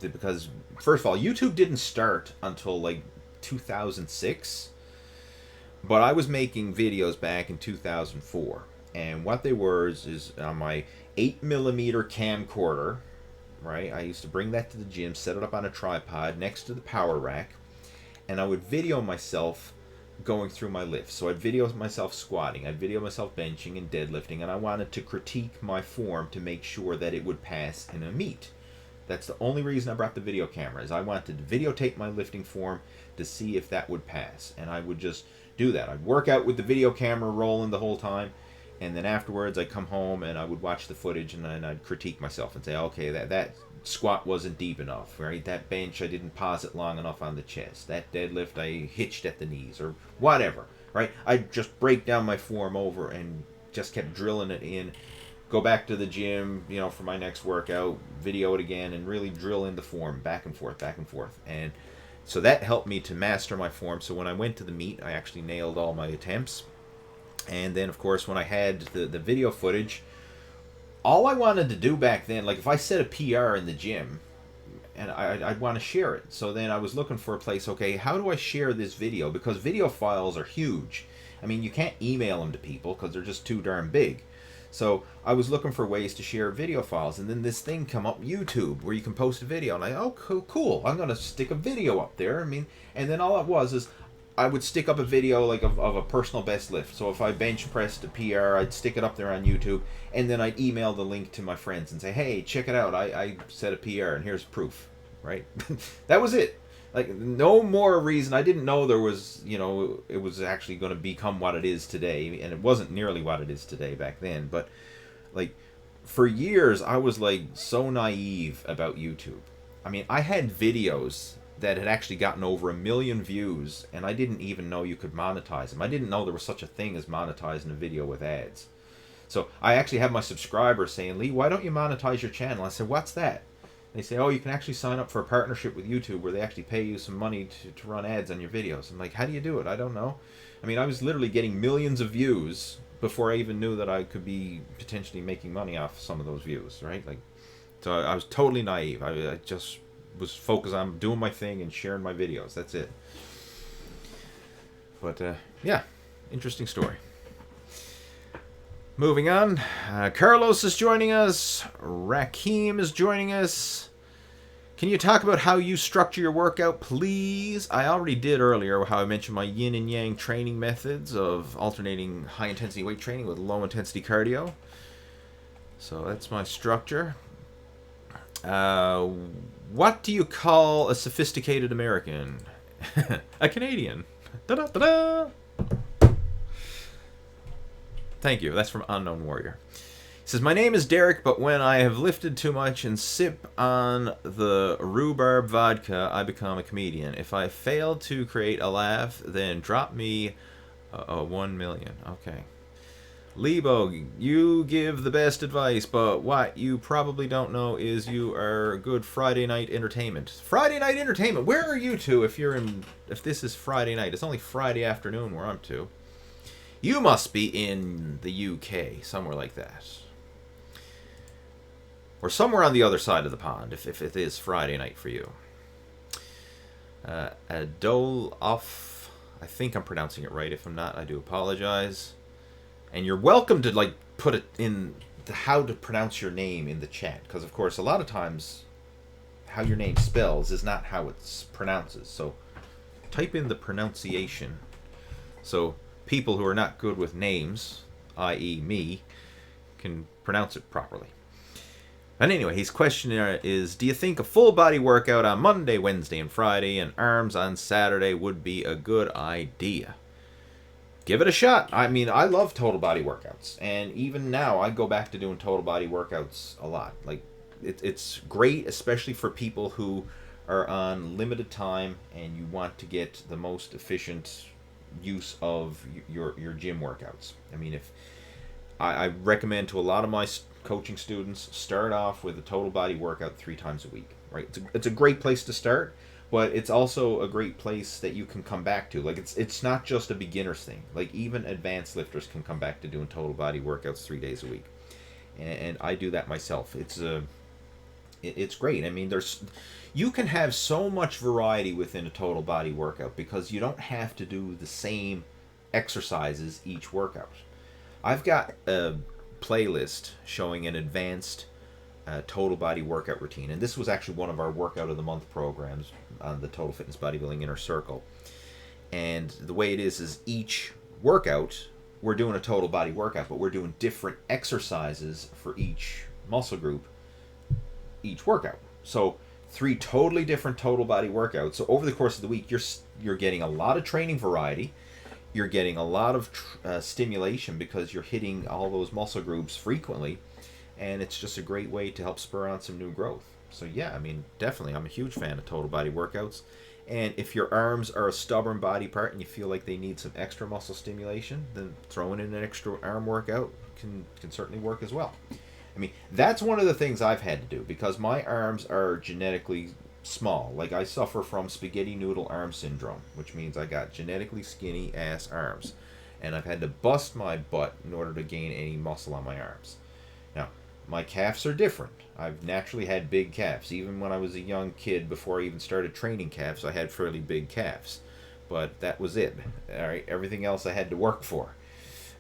Because, first of all, YouTube didn't start until like 2006. But I was making videos back in 2004. And what they were is on my 8mm camcorder. Right, I used to bring that to the gym, set it up on a tripod next to the power rack, and I would video myself going through my lifts. So I'd video myself squatting, I'd video myself benching and deadlifting, and I wanted to critique my form to make sure that it would pass in a meet. That's the only reason I brought the video camera, is I wanted to videotape my lifting form to see if that would pass. And I would just do that. I'd work out with the video camera rolling the whole time. And then afterwards, I'd come home and I would watch the footage and then I'd critique myself and say, okay, that squat wasn't deep enough, right? That bench, I didn't pause it long enough on the chest. That deadlift, I hitched at the knees or whatever, right? I'd just break down my form over and just kept drilling it in. Go back to the gym, for my next workout, video it again, and really drill in the form back and forth. And so that helped me to master my form. So when I went to the meet, I actually nailed all my attempts. And then, of course, when I had the video footage, all I wanted to do back then, like if I set a PR in the gym, and I'd want to share it. So then I was looking for a place, okay, how do I share this video? Because video files are huge. I mean, you can't email them to people because they're just too darn big. So I was looking for ways to share video files. And then this thing come up, YouTube, where you can post a video. And cool. I'm going to stick a video up there. I mean, and then all it was is I would stick up a video like of a personal best lift. So if I bench pressed a PR, I'd stick it up there on YouTube, and then I'd email the link to my friends and say, hey, check it out. I set a PR, and here's proof, right? That was it. Like, no more reason. I didn't know there was, it was actually going to become what it is today, and it wasn't nearly what it is today back then. But, like, for years, I was, like, so naive about YouTube. I mean, I had videos that had actually gotten over 1 million views, and I didn't even know you could monetize them. I didn't know there was such a thing as monetizing a video with ads. So I actually have my subscribers saying, Lee, why don't you monetize your channel? I said, what's that? They say, oh, you can actually sign up for a partnership with YouTube where they actually pay you some money to run ads on your videos. I'm like, how do you do it? I don't know. I mean, I was literally getting millions of views before I even knew that I could be potentially making money off some of those views, right? Like, so I was totally naive. I just was focused on doing my thing and sharing my videos. That's it. But yeah, interesting story. Moving on, Carlos is joining us. Rakim is joining us. Can you talk about how you structure your workout, please? I already did earlier how I mentioned my yin and yang training methods of alternating high-intensity weight training with low-intensity cardio. So that's my structure. What do you call a sophisticated American? A Canadian. Da-da-da-da! Thank you. That's from Unknown Warrior. He says, my name is Derek, but when I have lifted too much and sip on the rhubarb vodka, I become a comedian. If I fail to create a laugh, then drop me a 1 million. Okay. Lebo, you give the best advice, but what you probably don't know is you are good Friday night entertainment. Friday night entertainment? Where are you two if this is Friday night? It's only Friday afternoon where I'm to. You must be in the UK, somewhere like that. Or somewhere on the other side of the pond, if it is Friday night for you. Adolof, I think I'm pronouncing it right. If I'm not, I do apologize. And you're welcome to like put it in how to pronounce your name in the chat, because of course a lot of times how your name spells is not how it pronounces. So type in the pronunciation, so people who are not good with names, i.e. me, can pronounce it properly. And anyway, his question is, do you think a full body workout on Monday, Wednesday, and Friday, and arms on Saturday would be a good idea? Give it a shot. I mean, I love total body workouts. And even now, I go back to doing total body workouts a lot. Like, it's great, especially for people who are on limited time and you want to get the most efficient use of your gym workouts. I mean, if I recommend to a lot of my coaching students, start off with a total body workout 3 times a week, right? It's a great place to start, but it's also a great place that you can come back to. Like, it's not just a beginner's thing. Like, even advanced lifters can come back to doing total body workouts 3 days a week, and I do that myself. It's great. I mean, you can have so much variety within a total body workout because you don't have to do the same exercises each workout. I've got a playlist showing an advanced total body workout routine, and this was actually one of our workout of the month programs on the Total Fitness Bodybuilding Inner Circle. And the way it is each workout we're doing a total body workout, but we're doing different exercises for each muscle group each workout. So 3 totally different total body workouts. So over the course of the week, you're getting a lot of training variety. You're getting a lot of stimulation because you're hitting all those muscle groups frequently, and it's just a great way to help spur on some new growth. So yeah, I mean, definitely, I'm a huge fan of total body workouts. And if your arms are a stubborn body part and you feel like they need some extra muscle stimulation, then throwing in an extra arm workout can certainly work as well. I mean, that's one of the things I've had to do because my arms are genetically small. Like, I suffer from spaghetti noodle arm syndrome, which means I got genetically skinny ass arms, and I've had to bust my butt in order to gain any muscle on my arms. Now, my calves are different. I've naturally had big calves. Even when I was a young kid, before I even started training calves, I had fairly big calves, but that was it. All right, everything else I had to work for,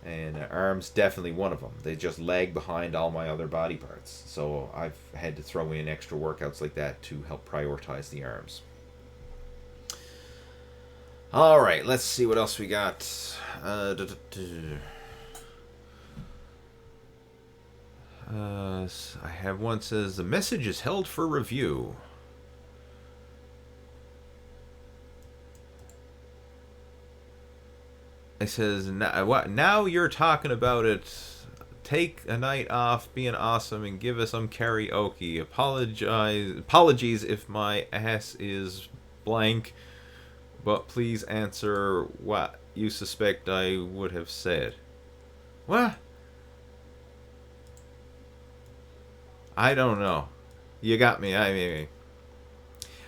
and arms definitely one of them. They just lag behind all my other body parts, so I've had to throw in extra workouts like that to help prioritize the arms. All right, let's see what else we got. I have one says the message is held for review. It says, now you're talking about it. Take a night off, being awesome, and give us some karaoke. Apologies if my ass is blank, but please answer what you suspect I would have said. What? I don't know. You got me.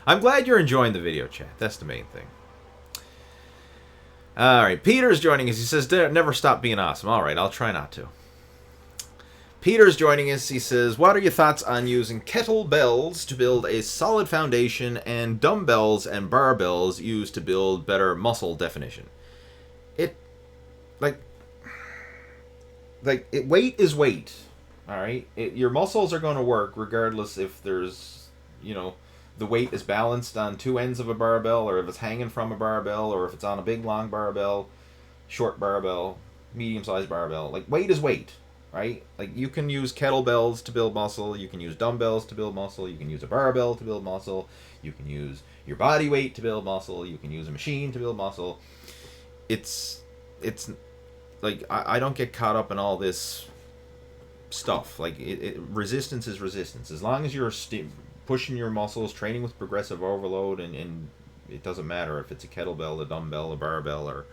I'm glad you're enjoying the video chat. That's the main thing. Alright, Peter's joining us. He says, never stop being awesome. Alright, I'll try not to. Peter's joining us. He says, what are your thoughts on using kettlebells to build a solid foundation and dumbbells and barbells used to build better muscle definition? Weight is weight. Alright? Your muscles are going to work regardless if there's, the weight is balanced on two ends of a barbell, or if it's hanging from a barbell, or if it's on a big long barbell, short barbell, medium-sized barbell. Like, weight is weight, right? Like, you can use kettlebells to build muscle, you can use dumbbells to build muscle, you can use a barbell to build muscle, you can use your body weight to build muscle, you can use a machine to build muscle. It's like, I don't get caught up in all this stuff. Like, resistance is resistance. As long as you're pushing your muscles, training with progressive overload, and it doesn't matter if it's a kettlebell, a dumbbell, a barbell,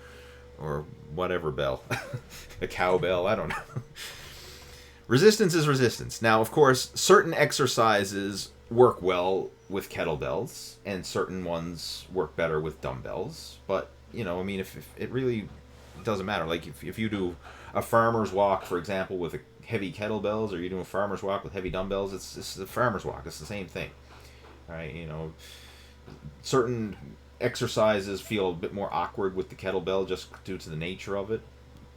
or whatever bell, a cowbell, I don't know. Resistance is resistance. Now, of course, certain exercises work well with kettlebells, and certain ones work better with dumbbells. But, you know, I mean, if it really doesn't matter. Like, if you do a farmer's walk, for example, with a heavy kettlebells, or you do a farmer's walk with heavy dumbbells, it's the farmer's walk. It's the same thing, right? You know, certain exercises feel a bit more awkward with the kettlebell just due to the nature of it.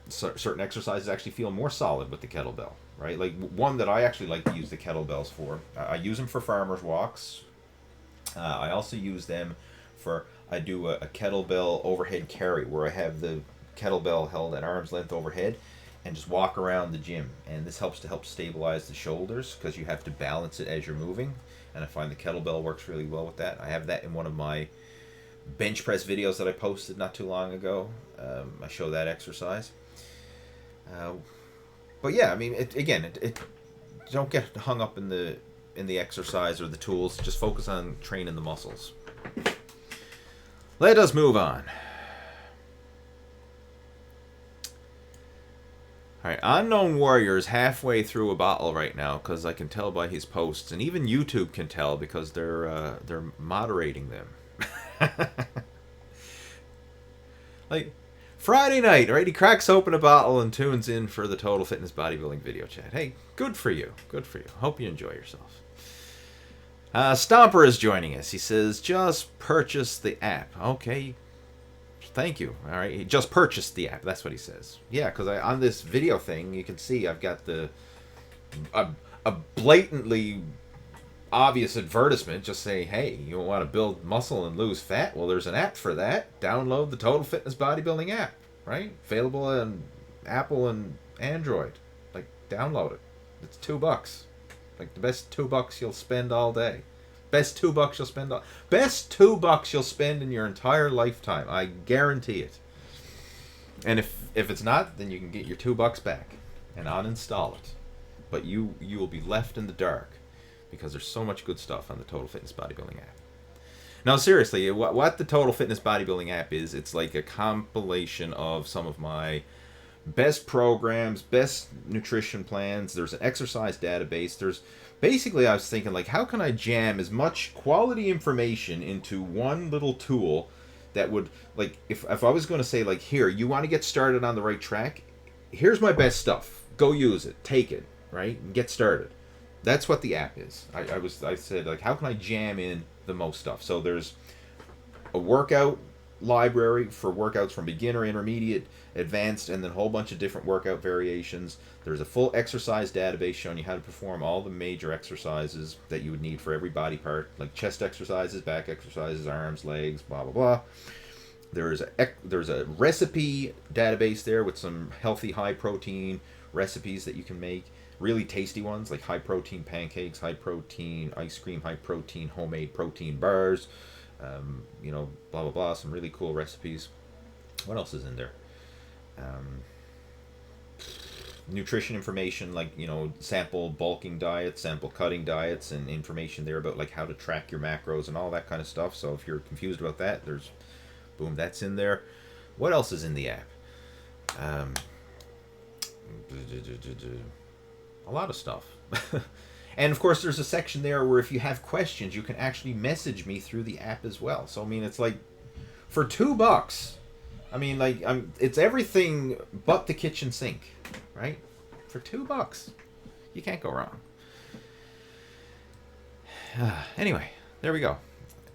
Certain exercises actually feel more solid with the kettlebell, right? Like, one that I actually like to use the kettlebells for, I use them for farmer's walks. I also use them for, I do a kettlebell overhead carry, where I have the kettlebell held at arm's length overhead and just walk around the gym. And this helps stabilize the shoulders, because you have to balance it as you're moving. And I find the kettlebell works really well with that. I have that in one of my bench press videos that I posted not too long ago. I show that exercise. But yeah, I mean, it don't get hung up in the exercise or the tools. Just focus on training the muscles. Let us move on. Alright, Unknown Warrior is halfway through a bottle right now, because I can tell by his posts, and even YouTube can tell because they're moderating them. Like, Friday night, right? He cracks open a bottle and tunes in for the Total Fitness Bodybuilding video chat. Hey, good for you. Good for you. Hope you enjoy yourself. Stomper is joining us. He says, just purchase the app. Okay. Thank you. All right. He just purchased the app. That's what he says. Yeah, because on this video thing, you can see I've got a blatantly obvious advertisement just saying, hey, you want to build muscle and lose fat? Well, there's an app for that. Download the Total Fitness Bodybuilding app, right? Available on Apple and Android. Like, download it. It's $2. Like, the best $2 you'll spend all day. Best $2 you'll spend best $2 you'll spend in your entire lifetime. I guarantee it. And if it's not, then you can get your $2 back and uninstall it. But you will be left in the dark, because there's so much good stuff on the Total Fitness Bodybuilding app. Now, seriously, what the Total Fitness Bodybuilding app is, it's like a compilation of some of my best programs, best nutrition plans. There's an exercise database. Basically, I was thinking, like, how can I jam as much quality information into one little tool that would, like, if I was going to say, like, here, you want to get started on the right track, here's my best stuff. Go use it. Take it, right? And get started. That's what the app is. I said, like, how can I jam in the most stuff? So there's a workout library for workouts from beginner, intermediate, advanced, and then a whole bunch of different workout variations. There's a full exercise database showing you how to perform all the major exercises that you would need for every body part, like chest exercises, back exercises, arms, legs, blah, blah, blah. There's a recipe database there with some healthy, high-protein recipes that you can make. Really tasty ones, like high-protein pancakes, high-protein ice cream, high-protein homemade protein bars, blah, blah, blah. Some really cool recipes. What else is in there? Nutrition information, like, sample bulking diets, sample cutting diets, and information there about, like, how to track your macros and all that kind of stuff. So if you're confused about that, that's in there. What else is in the app? A lot of stuff. And of course, there's a section there where if you have questions, you can actually message me through the app as well. So I mean, it's like, for $2, I mean, like, it's everything but the kitchen sink, right? For $2, you can't go wrong. Anyway, there we go.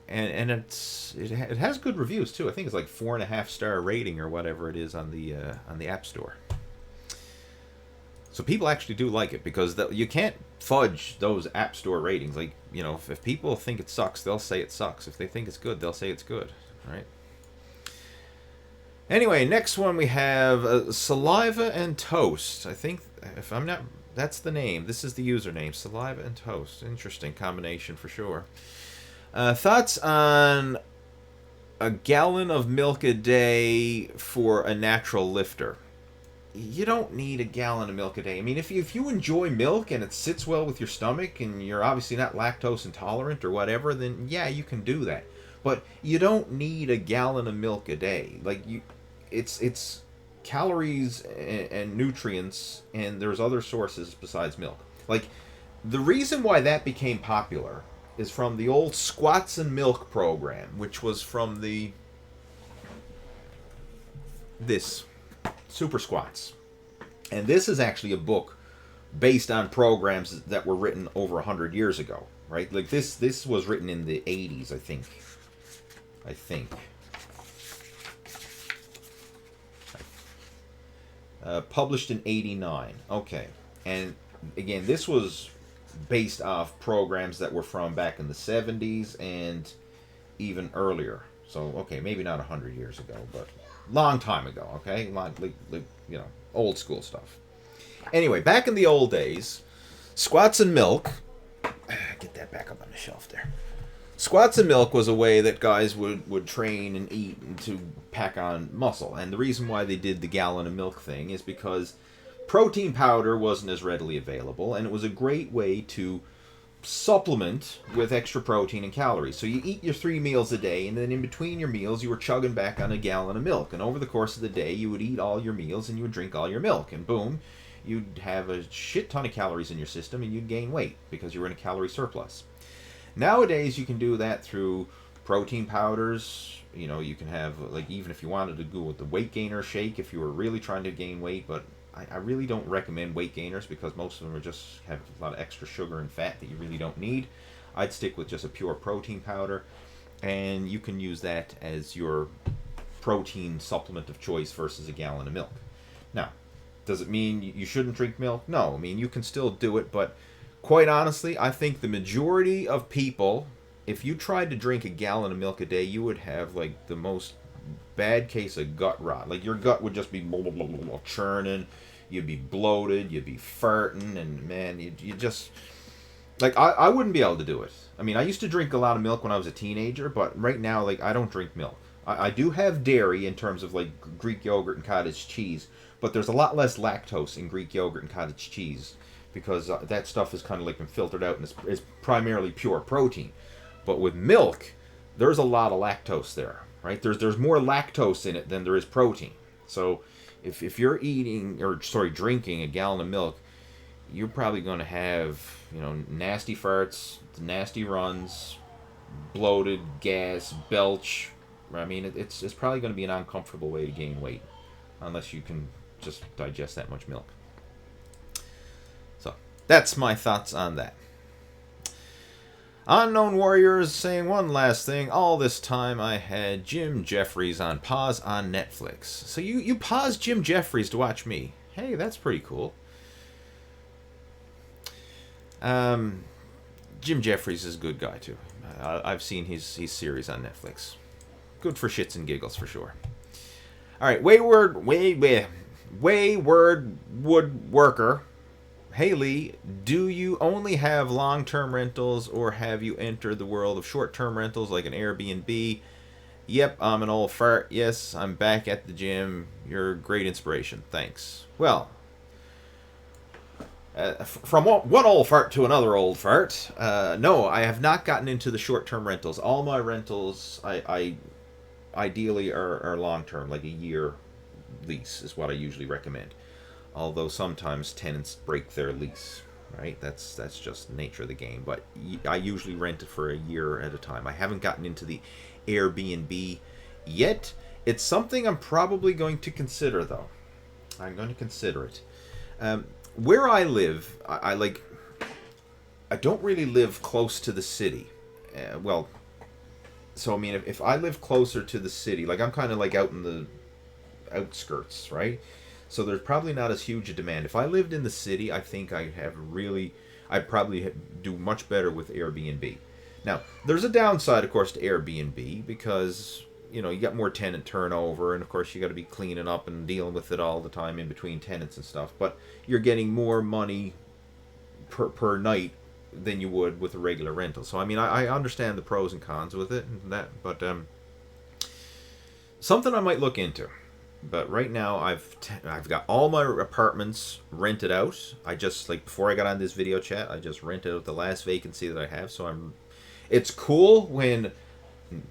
And it has good reviews too. I think it's like 4.5 star rating or whatever it is on the App Store. So people actually do like it because you can't fudge those app store ratings. Like, if people think it sucks, they'll say it sucks. If they think it's good, they'll say it's good, right? Anyway, next one we have Saliva and Toast. I think, if I'm not, that's the name. This is the username, Saliva and Toast. Interesting combination for sure. Thoughts on a gallon of milk a day for a natural lifter? You don't need a gallon of milk a day. I mean, if you enjoy milk and it sits well with your stomach and you're obviously not lactose intolerant or whatever, then yeah, you can do that. But you don't need a gallon of milk a day. Like, it's calories and nutrients, and there's other sources besides milk. Like, the reason why that became popular is from the old Squats and Milk program, which was from this Super Squats. And this is actually a book based on programs that were written over 100 years ago, right? Like, this was written in the 80s, I think. Published in 89. Okay. And again, this was based off programs that were from back in the 70s and even earlier. So, okay, maybe not 100 years ago, but long time ago, okay? Old school stuff. Anyway, back in the old days, Squats and Milk, get that back up on the shelf there. Squats and Milk was a way that guys would train and eat and to pack on muscle. And the reason why they did the gallon of milk thing is because protein powder wasn't as readily available, and it was a great way to supplement with extra protein and calories. So you eat your 3 meals a day, and then in between your meals you were chugging back on a gallon of milk. And over the course of the day you would eat all your meals and you would drink all your milk. And boom, you'd have a shit ton of calories in your system and you'd gain weight because you were in a calorie surplus. Nowadays you can do that through protein powders. You can have, like, even if you wanted to go with the weight gainer shake if you were really trying to gain weight, but I really don't recommend weight gainers because most of them just have a lot of extra sugar and fat that you really don't need. I'd stick with just a pure protein powder, and you can use that as your protein supplement of choice versus a gallon of milk. Now, does it mean you shouldn't drink milk? No, I mean, you can still do it, but quite honestly, I think the majority of people, if you tried to drink a gallon of milk a day, you would have, like, the most bad case of gut rot. Like, your gut would just be churning. You'd be bloated, you'd be farting, and man, you just, like, I wouldn't be able to do it. I mean, I used to drink a lot of milk when I was a teenager, but right now, like, I don't drink milk. I do have dairy in terms of, like, Greek yogurt and cottage cheese, but there's a lot less lactose in Greek yogurt and cottage cheese because that stuff is kind of like been filtered out and it's primarily pure protein. But with milk, there's a lot of lactose there, right? There's more lactose in it than there is protein. So if you're drinking a gallon of milk, you're probably going to have, nasty farts, nasty runs, bloated, gas, belch. I mean, it's probably going to be an uncomfortable way to gain weight unless you can just digest that much milk. So that's my thoughts on that. Unknown Warriors saying one last thing. All this time I had Jim Jeffries on pause on Netflix. So you paused Jim Jeffries to watch me. Hey, that's pretty cool. Jim Jeffries is a good guy too. I've seen his series on Netflix. Good for shits and giggles for sure. All right, Wayward Woodworker. Hey Lee, do you only have long-term rentals or have you entered the world of short-term rentals like an Airbnb? Yep, I'm an old fart. Yes, I'm back at the gym. You're a great inspiration. Thanks. Well, from one old fart to another old fart. No, I have not gotten into the short-term rentals. All my rentals, I ideally are long-term, like a year lease is what I usually recommend. Although sometimes tenants break their lease, right? That's just the nature of the game. But I usually rent it for a year at a time. I haven't gotten into the Airbnb yet. It's something I'm probably going to consider, though. I'm going to consider it. Where I live, I don't really live close to the city. So I mean, if I live closer to the city, like I'm kind of like out in the outskirts, right? So there's probably not as huge a demand. If I lived in the city, I think I'd probably do much better with Airbnb. Now, there's a downside, of course, to Airbnb because, you know, you got more tenant turnover, and of course you got to be cleaning up and dealing with it all the time in between tenants and stuff. But you're getting more money per night than you would with a regular rental. So I mean, I understand the pros and cons with it and that, but something I might look into. But right now I've got all my apartments rented out. I just, like, before I got on this video chat, I just rented out the last vacancy that I have. So it's cool when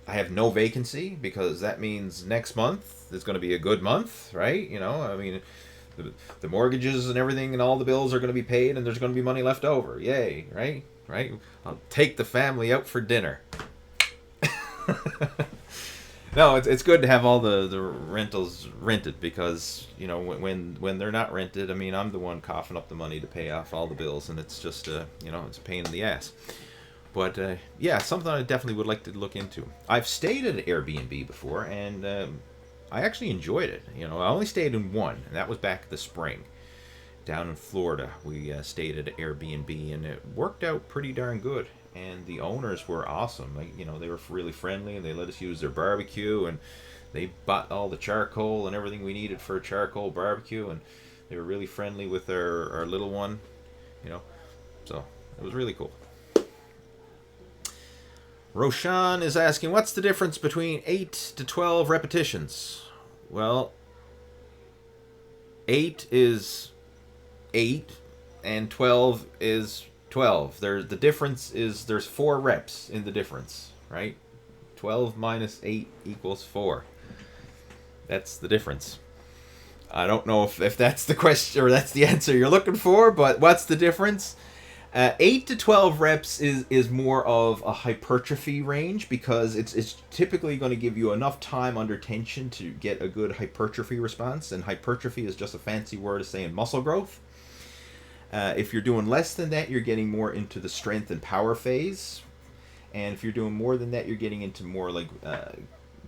I have no vacancy, because that means next month is going to be a good month, right? You know, I mean, the mortgages and everything and all the bills are going to be paid, and there's going to be money left over. Yay, right? I'll take the family out for dinner. No, it's good to have all the rentals rented, because, you know, when they're not rented, I mean, I'm the one coughing up the money to pay off all the bills, and it's just, you know, it's a pain in the ass. But, yeah, something I definitely would like to look into. I've stayed at an Airbnb before, and I actually enjoyed it. You know, I only stayed in one, and that was back the spring. Down in Florida, we stayed at an Airbnb, and it worked out pretty darn good. And the owners were awesome. Like, you know, they were really friendly, and they let us use their barbecue, and they bought all the charcoal and everything we needed for a charcoal barbecue, and they were really friendly with our little one, you know. So it was really cool. Roshan is asking, what's the difference between 8 to 12 repetitions? Well, 8 is 8, and 12 is 12. The difference is there's 4 reps in the difference, right? 12 minus 8 equals 4. That's the difference. I don't know if that's the question or that's the answer you're looking for, but what's the difference? 8 to 12 reps is more of a hypertrophy range, because it's typically going to give you enough time under tension to get a good hypertrophy response, and hypertrophy is just a fancy word of saying muscle growth. If you're doing less than that, you're getting more into the strength and power phase. And if you're doing more than that, you're getting into more like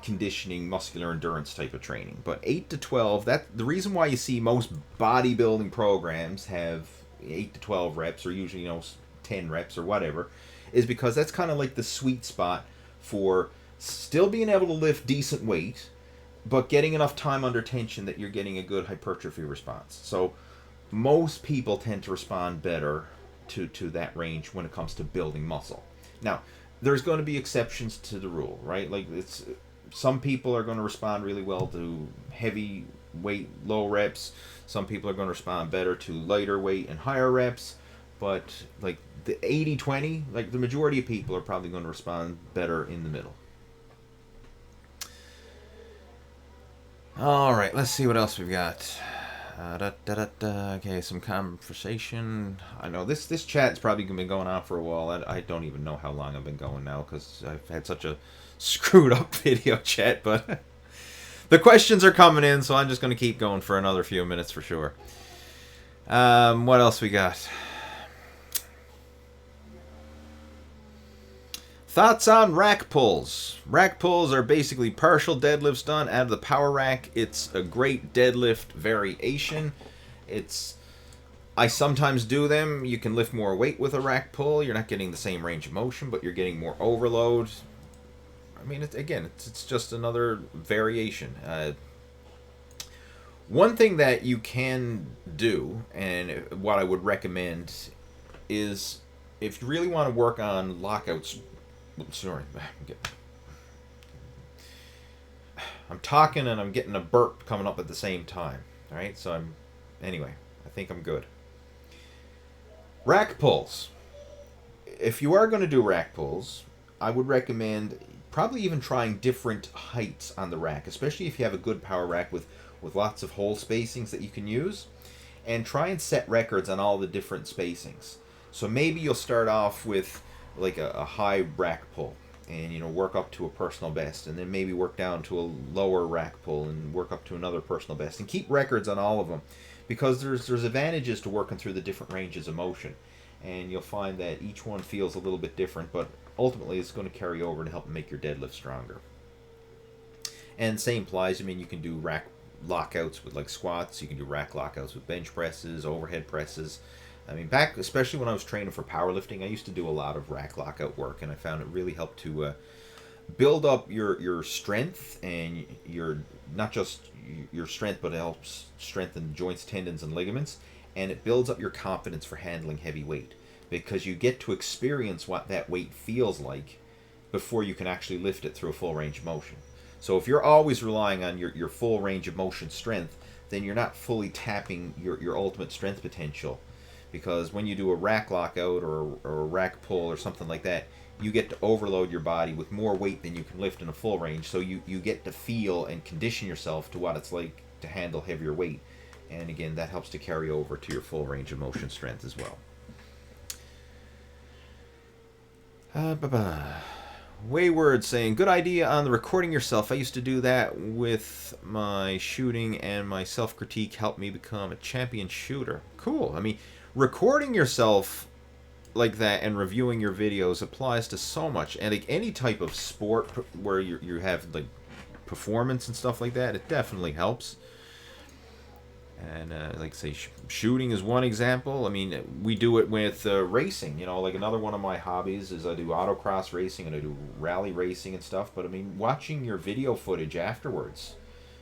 conditioning, muscular endurance type of training. But 8 to 12, the reason why you see most bodybuilding programs have 8 to 12 reps, or usually, you know, 10 reps or whatever, is because that's kind of like the sweet spot for still being able to lift decent weight, but getting enough time under tension that you're getting a good hypertrophy response. So most people tend to respond better to that range when it comes to building muscle. Now, there's going to be exceptions to the rule, right? Like, some people are going to respond really well to heavy weight, low reps. Some people are going to respond better to lighter weight and higher reps. But like the 80-20, like the majority of people are probably going to respond better in the middle. All right, let's see what else we've got. Okay, some conversation. I know this chat's probably been going on for a while. I don't even know how long I've been going now, because I've had such a screwed up video chat, but the questions are coming in, so I'm just going to keep going for another few minutes for sure. What else we got? Thoughts on rack pulls. Rack pulls are basically partial deadlifts done out of the power rack. It's a great deadlift variation. I sometimes do them. You can lift more weight with a rack pull. You're not getting the same range of motion, but you're getting more overload. I mean, it's just another variation. One thing that you can do, and what I would recommend, is if you really want to work on lockouts. Sorry, I'm talking and I'm getting a burp coming up at the same time. All right, so anyway, I think I'm good. Rack pulls. If you are going to do rack pulls, I would recommend probably even trying different heights on the rack, especially if you have a good power rack with lots of hole spacings that you can use, and try and set records on all the different spacings. So maybe you'll start off with like a high rack pull, and, you know, work up to a personal best, and then maybe work down to a lower rack pull and work up to another personal best, and keep records on all of them, because there's advantages to working through the different ranges of motion, and you'll find that each one feels a little bit different, but ultimately it's going to carry over to help make your deadlift stronger. And same applies. I mean, you can do lockouts with like squats. You can do rack lockouts with bench presses, overhead presses. I mean, back especially when I was training for powerlifting, I used to do a lot of rack lockout work, and I found it really helped to build up your strength and your not just your strength, but it helps strengthen joints, tendons, and ligaments, and it builds up your confidence for handling heavy weight because you get to experience what that weight feels like before you can actually lift it through a full range of motion. So if you're always relying on your full range of motion strength, then you're not fully tapping your ultimate strength potential, because when you do a rack lockout or a rack pull or something like that, you get to overload your body with more weight than you can lift in a full range. So you get to feel and condition yourself to what it's like to handle heavier weight. And again, that helps to carry over to your full range of motion strength as well. Wayward saying, good idea on the recording yourself. I used to do that with my shooting, and my self-critique helped me become a champion shooter. Cool. I mean, recording yourself like that and reviewing your videos applies to so much, and like any type of sport where you have like performance and stuff like that, it definitely helps. And like say shooting is one example. I mean, we do it with racing. You know, like another one of my hobbies is I do autocross racing and I do rally racing and stuff. But I mean, watching your video footage afterwards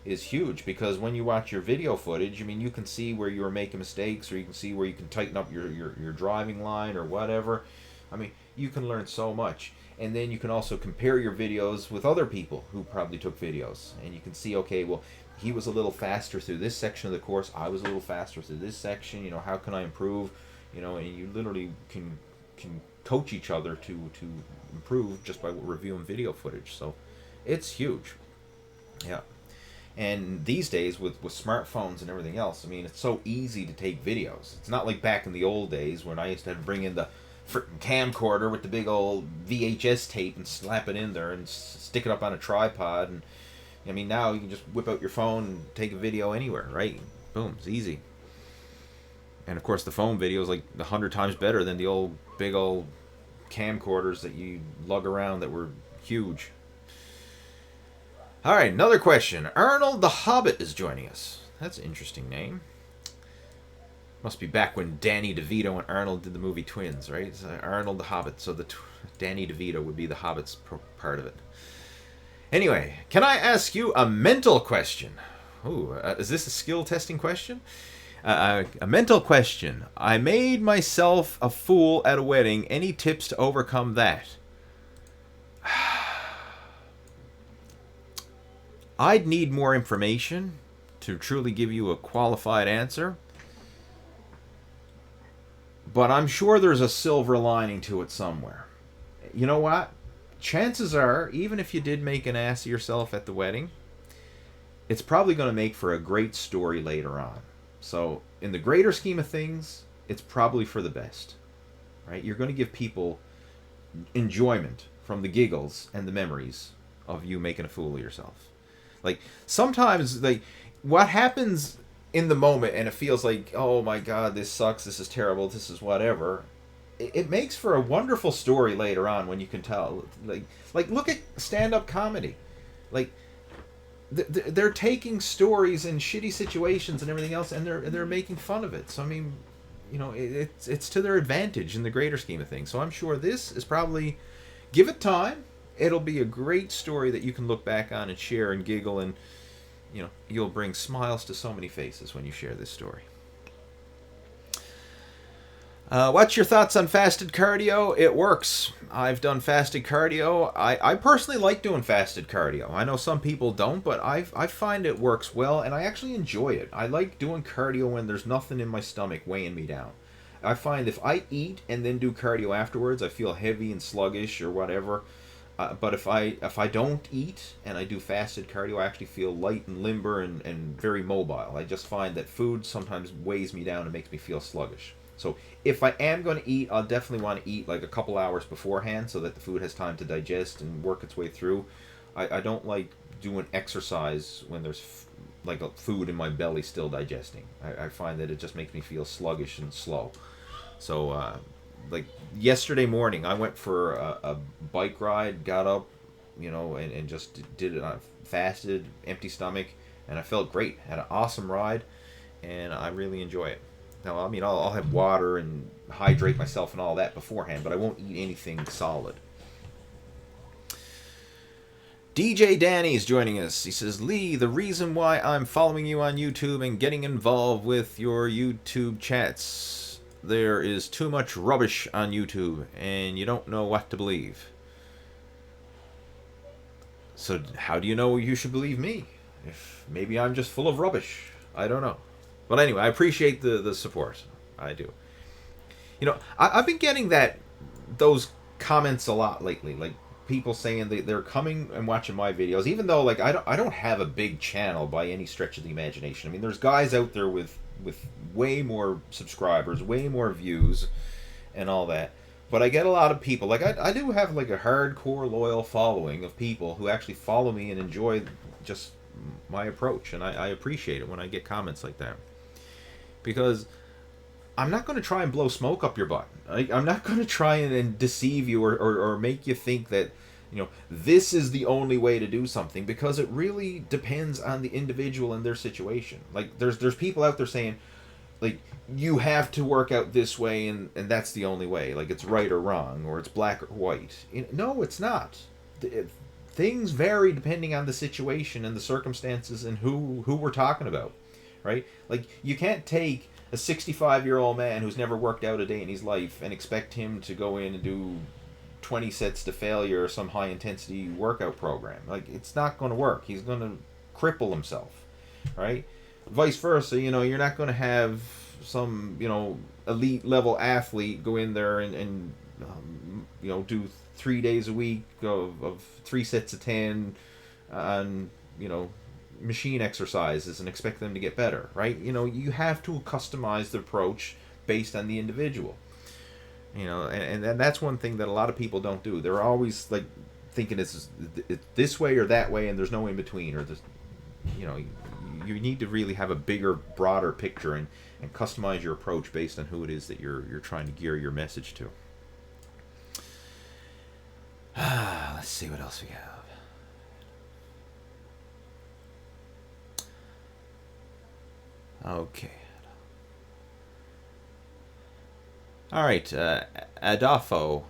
is huge, because when you watch your video footage, I mean, you can see where you were making mistakes, or you can see where you can tighten up your driving line or whatever. I mean, you can learn so much. And then you can also compare your videos with other people who probably took videos, and you can see, okay, well, he was a little faster through this section of the course, I was a little faster through this section, you know, how can I improve? You know, and you literally can coach each other to improve just by reviewing video footage. So it's huge. Yeah. And these days with smartphones and everything else, I mean, it's so easy to take videos. It's not like back in the old days when I used to have to bring in the freaking camcorder with the big old VHS tape and slap it in there and stick it up on a tripod. And I mean, now you can just whip out your phone and take a video anywhere, right? Boom, it's easy. And of course, the phone video is like 100 times better than the old big old camcorders that you lug around that were huge. All right, another question. Arnold the Hobbit is joining us. That's an interesting name. Must be back when Danny DeVito and Arnold did the movie Twins, right? It's Arnold the Hobbit, so Danny DeVito would be the Hobbit's part of it. Anyway, can I ask you a mental question? Ooh, is this a skill testing question? A mental question. I made myself a fool at a wedding. Any tips to overcome that? I'd need more information to truly give you a qualified answer. But I'm sure there's a silver lining to it somewhere. You know what? Chances are, even if you did make an ass of yourself at the wedding, it's probably going to make for a great story later on. So, in the greater scheme of things, it's probably for the best. Right? You're going to give people enjoyment from the giggles and the memories of you making a fool of yourself. Like, sometimes, like, what happens in the moment, and it feels like, oh my god, this sucks, this is terrible, this is whatever, it makes for a wonderful story later on when you can tell. Like look at stand-up comedy. Like, they're taking stories in shitty situations and everything else, and they're making fun of it. So, I mean, you know, it's to their advantage in the greater scheme of things. So I'm sure this is probably, give it time, it'll be a great story that you can look back on and share and giggle, and you know, you'll bring smiles to so many faces when you share this story. What's your thoughts on fasted cardio? It works. I've done fasted cardio. I personally like doing fasted cardio. I know some people don't, but I find it works well, and I actually enjoy it. I like doing cardio when there's nothing in my stomach weighing me down. I find if I eat and then do cardio afterwards, I feel heavy and sluggish or whatever. But if I don't eat and I do fasted cardio, I actually feel light and limber and very mobile. I just find that food sometimes weighs me down and makes me feel sluggish. So if I am going to eat, I'll definitely want to eat like a couple hours beforehand so that the food has time to digest and work its way through. I don't like doing exercise when there's like a food in my belly still digesting. I find that it just makes me feel sluggish and slow. So like yesterday morning, I went for a bike ride, got up, you know, and just did it on fasted, empty stomach, and I felt great. Had an awesome ride, and I really enjoy it. Now, I mean, I'll have water and hydrate myself and all that beforehand, but I won't eat anything solid. DJ Danny is joining us. He says, Lee, the reason why I'm following you on YouTube and getting involved with your YouTube chats, there is too much rubbish on YouTube, and you don't know what to believe. So how do you know you should believe me? If maybe I'm just full of rubbish. I don't know. But anyway, I appreciate the support. I do. You know, I've been getting those comments a lot lately. Like, people saying they're coming and watching my videos, even though, like, I don't have a big channel by any stretch of the imagination. I mean, there's guys out there with way more subscribers, way more views, and all that. But I get a lot of people, like, I do have, like, a hardcore loyal following of people who actually follow me and enjoy just my approach, and I appreciate it when I get comments like that. Because I'm not going to try and blow smoke up your butt. I'm not going to try and deceive you or make you think that, you know, this is the only way to do something, because it really depends on the individual and their situation. Like, there's people out there saying, like, you have to work out this way and that's the only way. Like, it's right or wrong, or it's black or white. No, it's not. Things vary depending on the situation and the circumstances and who we're talking about, right? Like, you can't take a 65-year-old man who's never worked out a day in his life and expect him to go in and do 20 sets to failure or some high-intensity workout program. Like, it's not going to work. He's going to cripple himself, right? Vice versa, you know, you're not going to have some, you know, elite-level athlete go in there and you know, do 3 days a week of 3 sets of 10 on, you know, machine exercises and expect them to get better, right? You know, you have to customize the approach based on the individual. You know, and that's one thing that a lot of people don't do. They're always, like, thinking it's this way or that way, and there's no in between, or this, you know, you need to really have a bigger, broader picture and customize your approach based on who it is that you're trying to gear your message to. Let's see what else we have. Okay. All right. Adolfo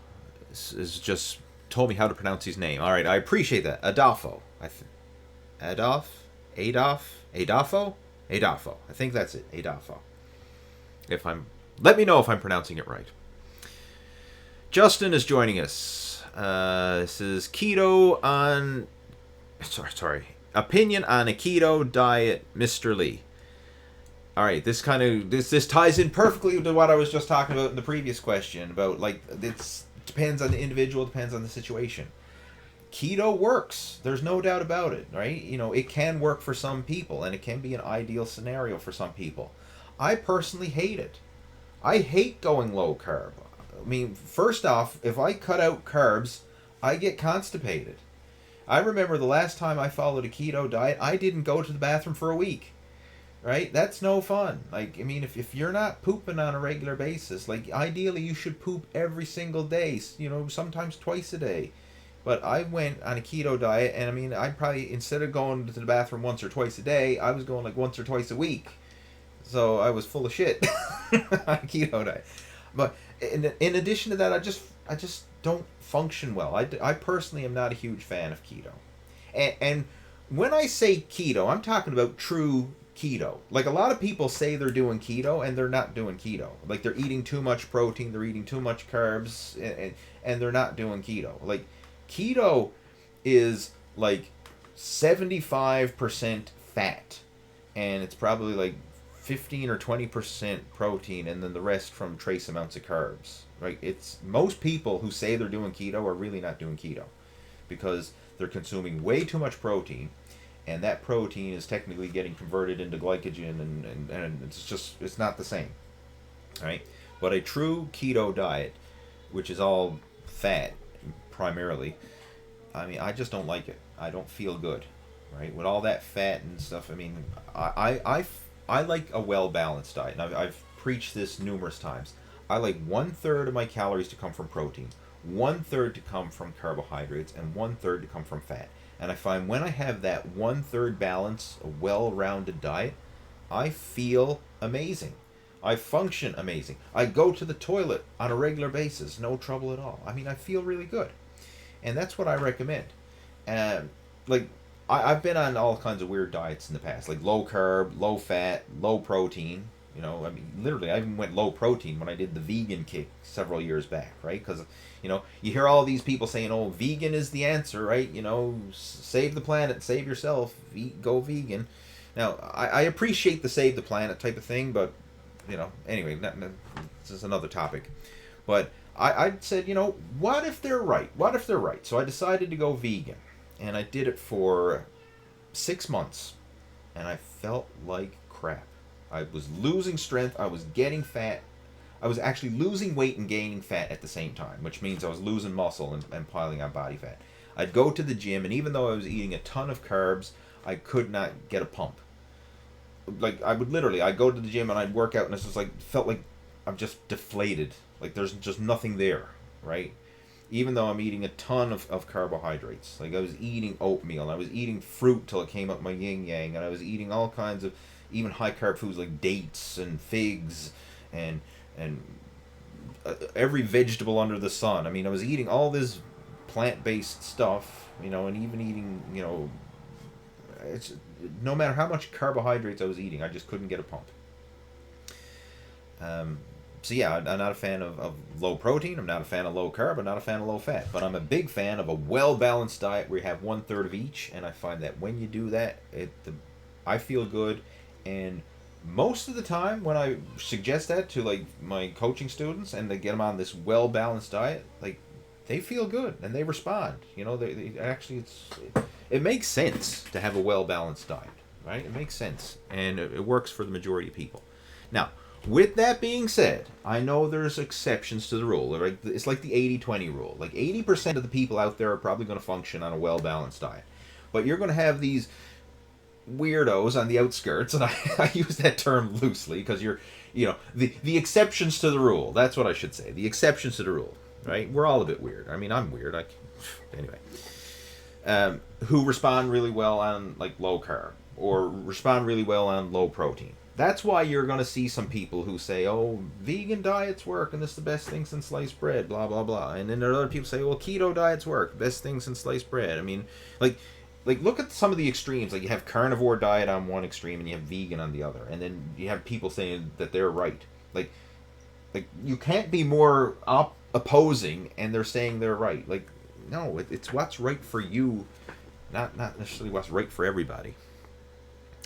is just told me how to pronounce his name. All right. I appreciate that. Adolfo. Adolfo. I think that's it. Adolfo. Let me know if I'm pronouncing it right. Justin is joining us. This is keto on. Sorry. Opinion on a keto diet, Mr. Lee. All right, this ties in perfectly to what I was just talking about in the previous question about, like, it depends on the individual, depends on the situation. Keto works. There's no doubt about it, right? You know, it can work for some people, and it can be an ideal scenario for some people. I personally hate it. I hate going low carb. I mean, first off, if I cut out carbs, I get constipated. I remember the last time I followed a keto diet, I didn't go to the bathroom for a week. Right? That's no fun. Like, I mean, if you're not pooping on a regular basis, like, ideally you should poop every single day, you know, sometimes twice a day. But I went on a keto diet, and I mean, I probably, instead of going to the bathroom once or twice a day, I was going like once or twice a week. So I was full of shit on a keto diet. But in addition to that, I just don't function well. I personally am not a huge fan of keto. And when I say keto, I'm talking about true keto. Like, a lot of people say they're doing keto and they're not doing keto. Like, they're eating too much protein, they're eating too much carbs, and they're not doing keto. Like, keto is like 75% fat, and it's probably like 15 or 20% protein, and then the rest from trace amounts of carbs. Right? It's most people who say they're doing keto are really not doing keto, because they're consuming way too much protein, and that protein is technically getting converted into glycogen, and it's not the same, right? But a true keto diet, which is all fat primarily, I mean, I just don't like it. I don't feel good, right? With all that fat and stuff, I mean, I like a well-balanced diet, and I've preached this numerous times. I like 1/3 of my calories to come from protein, 1/3 to come from carbohydrates, and 1/3 to come from fat. And I find when I have that 1/3 balance, a well-rounded diet, I feel amazing. I function amazing. I go to the toilet on a regular basis, no trouble at all. I mean, I feel really good. And that's what I recommend. Um, like, I've been on all kinds of weird diets in the past, like low carb, low fat, low protein. You know, I mean, literally, I even went low protein when I did the vegan kick several years back, right? Because, you know, you hear all these people saying, oh, vegan is the answer, right? You know, save the planet, save yourself, go vegan. Now, I appreciate the save the planet type of thing, but, you know, anyway, this is another topic. But I said, you know, what if they're right? What if they're right? So I decided to go vegan. And I did it for 6 months. And I felt like crap. I was losing strength. I was getting fat. I was actually losing weight and gaining fat at the same time, which means I was losing muscle and piling on body fat. I'd go to the gym, and even though I was eating a ton of carbs, I could not get a pump. Like, I'd go to the gym and I'd work out, and it's just like, felt like I'm just deflated. Like, there's just nothing there, right? Even though I'm eating a ton of carbohydrates. Like, I was eating oatmeal, and I was eating fruit till it came up my yin-yang, and I was eating all kinds of even high-carb foods like dates and figs and every vegetable under the sun. I mean, I was eating all this plant-based stuff, you know, and even eating, you know, it's no matter how much carbohydrates I was eating, I just couldn't get a pump. So yeah, I'm not a fan of low protein. I'm not a fan of low carb. I'm not a fan of low fat. But I'm a big fan of a well-balanced diet where you have 1/3 of each. And I find that when you do that, I feel good. And most of the time, when I suggest that to like my coaching students and they get them on this well-balanced diet, like they feel good and they respond. You know, they actually it makes sense to have a well-balanced diet, right? It makes sense, and it works for the majority of people. Now, with that being said, I know there's exceptions to the rule. Right? It's like the 80-20 rule. Like 80% of the people out there are probably going to function on a well-balanced diet. But you're going to have these weirdos on the outskirts, and I use that term loosely because you know, the exceptions to the rule. That's what I should say. The exceptions to the rule, right? We're all a bit weird. I mean, I'm weird. Anyway. Who respond really well on like low carb or respond really well on low protein. That's why you're going to see some people who say, oh, vegan diets work and this is the best thing since sliced bread, blah, blah, blah. And then there are other people say, well, keto diets work, best thing since sliced bread. I mean, like look at some of the extremes. Like you have carnivore diet on one extreme and you have vegan on the other. And then you have people saying that they're right. Like you can't be more opposing and they're saying they're right. Like, no, it's what's right for you, not necessarily what's right for everybody.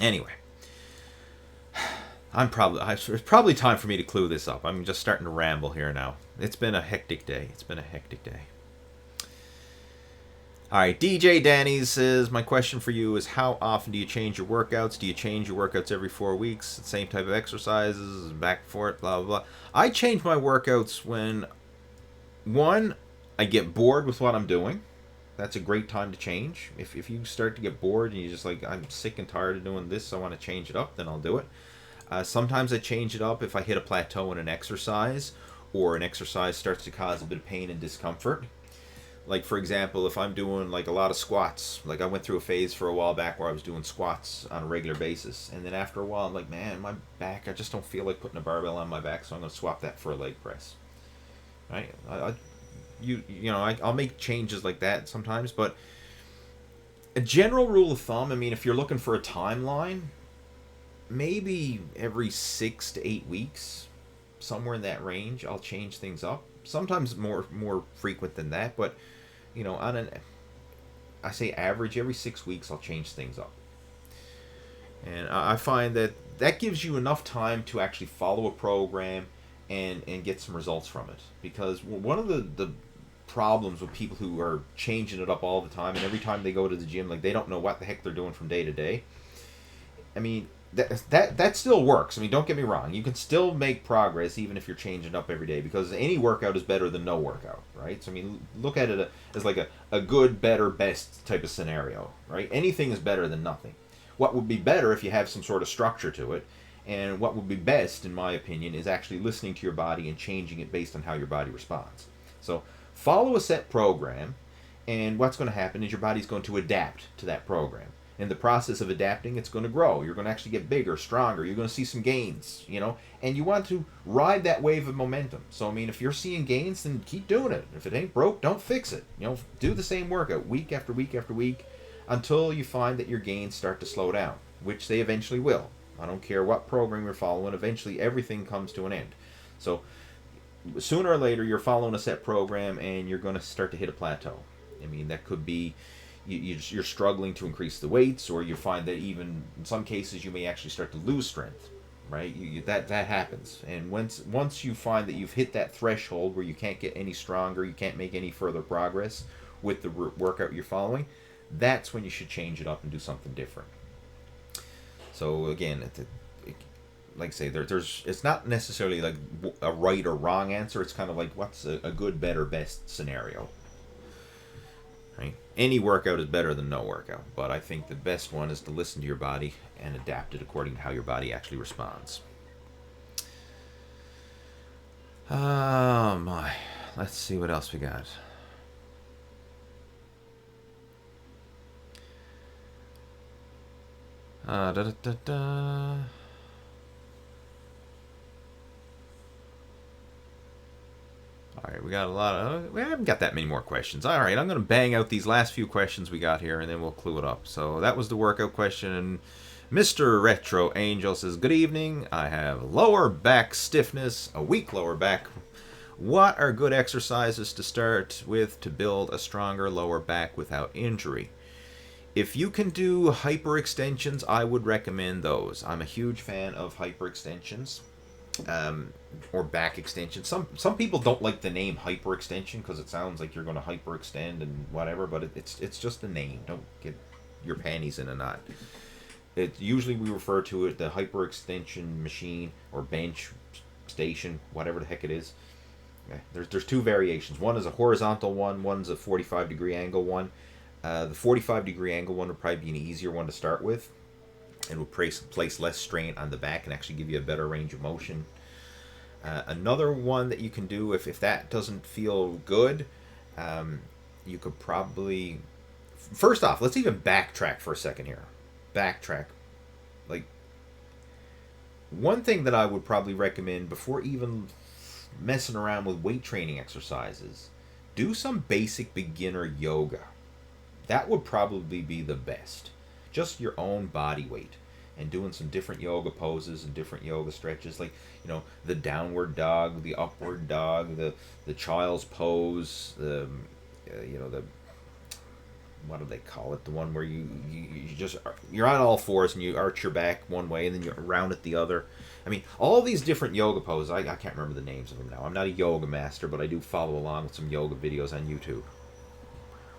Anyway. It's probably time for me to clue this up. I'm just starting to ramble here now. It's been a hectic day. All right, DJ Danny says, my question for you is how often do you change your workouts? Do you change your workouts every 4 weeks? Same type of exercises, back and forth, blah, blah, blah. I change my workouts when, one, I get bored with what I'm doing. That's a great time to change. If you start to get bored and you're just like, I'm sick and tired of doing this, I want to change it up, then I'll do it. Sometimes I change it up if I hit a plateau in an exercise or an exercise starts to cause a bit of pain and discomfort. Like, for example, if I'm doing like a lot of squats, like I went through a phase for a while back where I was doing squats on a regular basis. And then after a while, I'm like, man, my back, I just don't feel like putting a barbell on my back, so I'm going to swap that for a leg press. Right? I'll make changes like that sometimes, but a general rule of thumb, I mean, if you're looking for a timeline, maybe every 6 to 8 weeks, somewhere in that range, I'll change things up. Sometimes more frequent than that, but you know, I say average every 6 weeks, I'll change things up. And I find that gives you enough time to actually follow a program and get some results from it. Because one of the problems with people who are changing it up all the time, and every time they go to the gym, like they don't know what the heck they're doing from day to day. I mean, that still works. I mean, don't get me wrong. You can still make progress even if you're changing up every day, because any workout is better than no workout, right? So, I mean, look at it as like a good, better, best type of scenario, right? Anything is better than nothing. What would be better if you have some sort of structure to it, and what would be best, in my opinion, is actually listening to your body and changing it based on how your body responds. So, follow a set program, And what's going to happen is your body's going to adapt to that program. In the process of adapting, it's going to grow. You're going to actually get bigger, stronger. You're going to see some gains, and you want to ride that wave of momentum. So, I mean, if you're seeing gains, then keep doing it. If it ain't broke, don't fix it. Do the same workout week after week after week until you find that your gains start to slow down, which they eventually will. I don't care what program you're following. Eventually, everything comes to an end. So, sooner or later, you're following a set program and you're going to start to hit a plateau. I mean, that could be you're struggling to increase the weights, or you find that even in some cases you may actually start to lose strength, right? That happens. And once you find that you've hit that threshold where you can't get any stronger, you can't make any further progress with the workout you're following, that's when you should change it up and do something different. So again, like I say, there's it's not necessarily like a right or wrong answer. It's kind of like what's a good, better, best scenario. Right? Any workout is better than no workout, but I think the best one is to listen to your body and adapt it according to how your body actually responds. Oh my. Let's see what else we got. Da da da da. All right, we got a lot of... We haven't got that many more questions. All right, I'm going to bang out these last few questions we got here, and then we'll clue it up. So that was the workout question. And Mr. Retro Angel says, good evening. I have lower back stiffness, a weak lower back. What are good exercises to start with to build a stronger lower back without injury? If you can do hyperextensions, I would recommend those. I'm a huge fan of hyperextensions. Or back extension. Some people don't like the name hyperextension because it sounds like you're going to hyperextend and whatever, but it's just a name. Don't get your panties in a knot. Usually we refer to it the hyperextension machine or bench station, whatever the heck it is. Okay. There's two variations. One is a horizontal one. One's a 45-degree angle one. The 45-degree angle one would probably be an easier one to start with. It will place less strain on the back and actually give you a better range of motion. Another one that you can do, if that doesn't feel good, you could probably... First off, let's even backtrack for a second here. Backtrack. Like, one thing that I would probably recommend before even messing around with weight training exercises, do some basic beginner yoga. That would probably be the best. Just your own body weight. And doing some different yoga poses and different yoga stretches, like the downward dog, the upward dog, the child's pose, the what do they call it? The one where you're on all fours and you arch your back one way and then you round it the other. I mean, all these different yoga poses. I can't remember the names of them now. I'm not a yoga master, but I do follow along with some yoga videos on YouTube,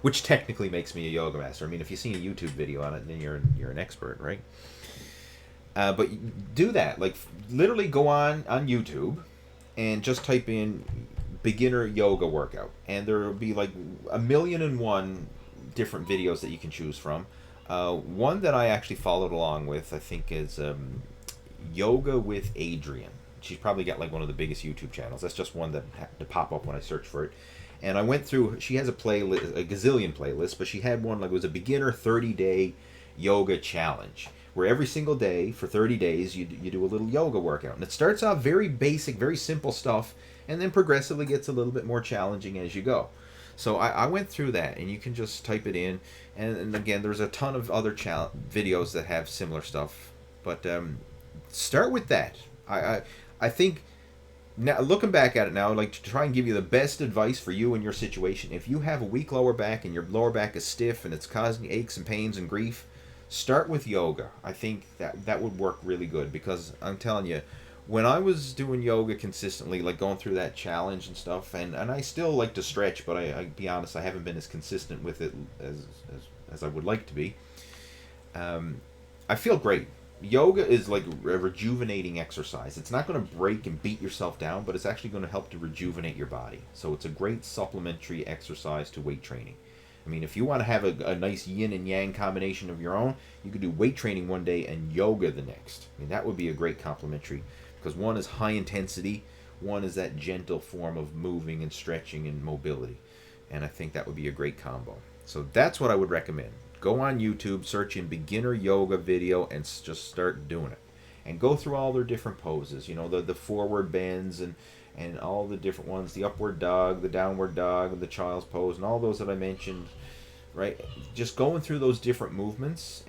which technically makes me a yoga master. I mean, if you've seen a YouTube video on it, then you're an expert, right? But do that. Like, literally go on YouTube and just type in beginner yoga workout. And there will be like 1,000,001 different videos that you can choose from. One that I actually followed along with, I think, is Yoga with Adriene. She's probably got like one of the biggest YouTube channels. That's just one that happened to pop up when I searched for it. And I went through, she has a playlist, a gazillion playlists, but she had one like it was a beginner 30-day yoga challenge, where every single day for 30 days you do a little yoga workout. And it starts off very basic, very simple stuff, and then progressively gets a little bit more challenging as you go. So I went through that, and you can just type it in. And again, there's a ton of other videos that have similar stuff. But start with that. I think, now looking back at it now, like to try and give you the best advice for you and your situation. If you have a weak lower back and your lower back is stiff and it's causing aches and pains and grief, start with yoga. I think that would work really good, because I'm telling you, when I was doing yoga consistently, like going through that challenge and stuff, and I still like to stretch, but I be honest, I haven't been as consistent with it as I would like to be. I feel great. Yoga is like a rejuvenating exercise. It's not going to break and beat yourself down, but it's actually going to help to rejuvenate your body. So it's a great supplementary exercise to weight training. I mean, if you want to have a nice yin and yang combination of your own, you could do weight training one day and yoga the next. I mean, that would be a great complementary, because one is high intensity, one is that gentle form of moving and stretching and mobility. And I think that would be a great combo. So that's what I would recommend. Go on YouTube, search in beginner yoga video, and just start doing it. And go through all their different poses. You know, the forward bends and all the different ones. The upward dog, the downward dog, the child's pose, and all those that I mentioned. Right? Just going through those different movements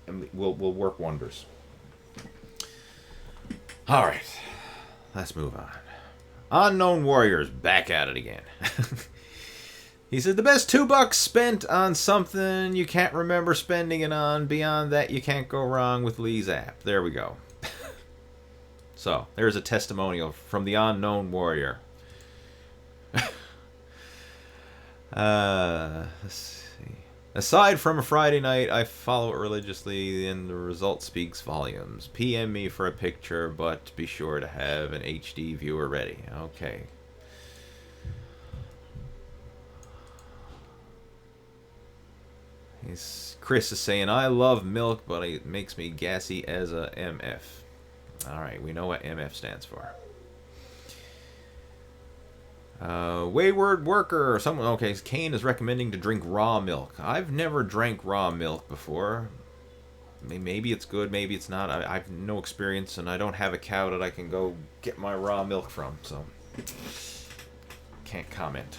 and will work wonders. All right. Let's move on. Unknown Warriors back at it again. He said, the best $2 spent on something you can't remember spending it on. Beyond that, you can't go wrong with Lee's app. There we go. So, there's a testimonial from the Unknown Warrior. Let's see. Aside from a Friday night, I follow it religiously, and the result speaks volumes. PM me for a picture, but be sure to have an HD viewer ready. Okay. Chris is saying, I love milk, but it makes me gassy as a MF. Alright, we know what MF stands for. Wayward Worker or someone. Okay, Kane is recommending to drink raw milk. I've never drank raw milk before. Maybe it's good, maybe it's not. I have no experience, and I don't have a cow that I can go get my raw milk from, so can't comment.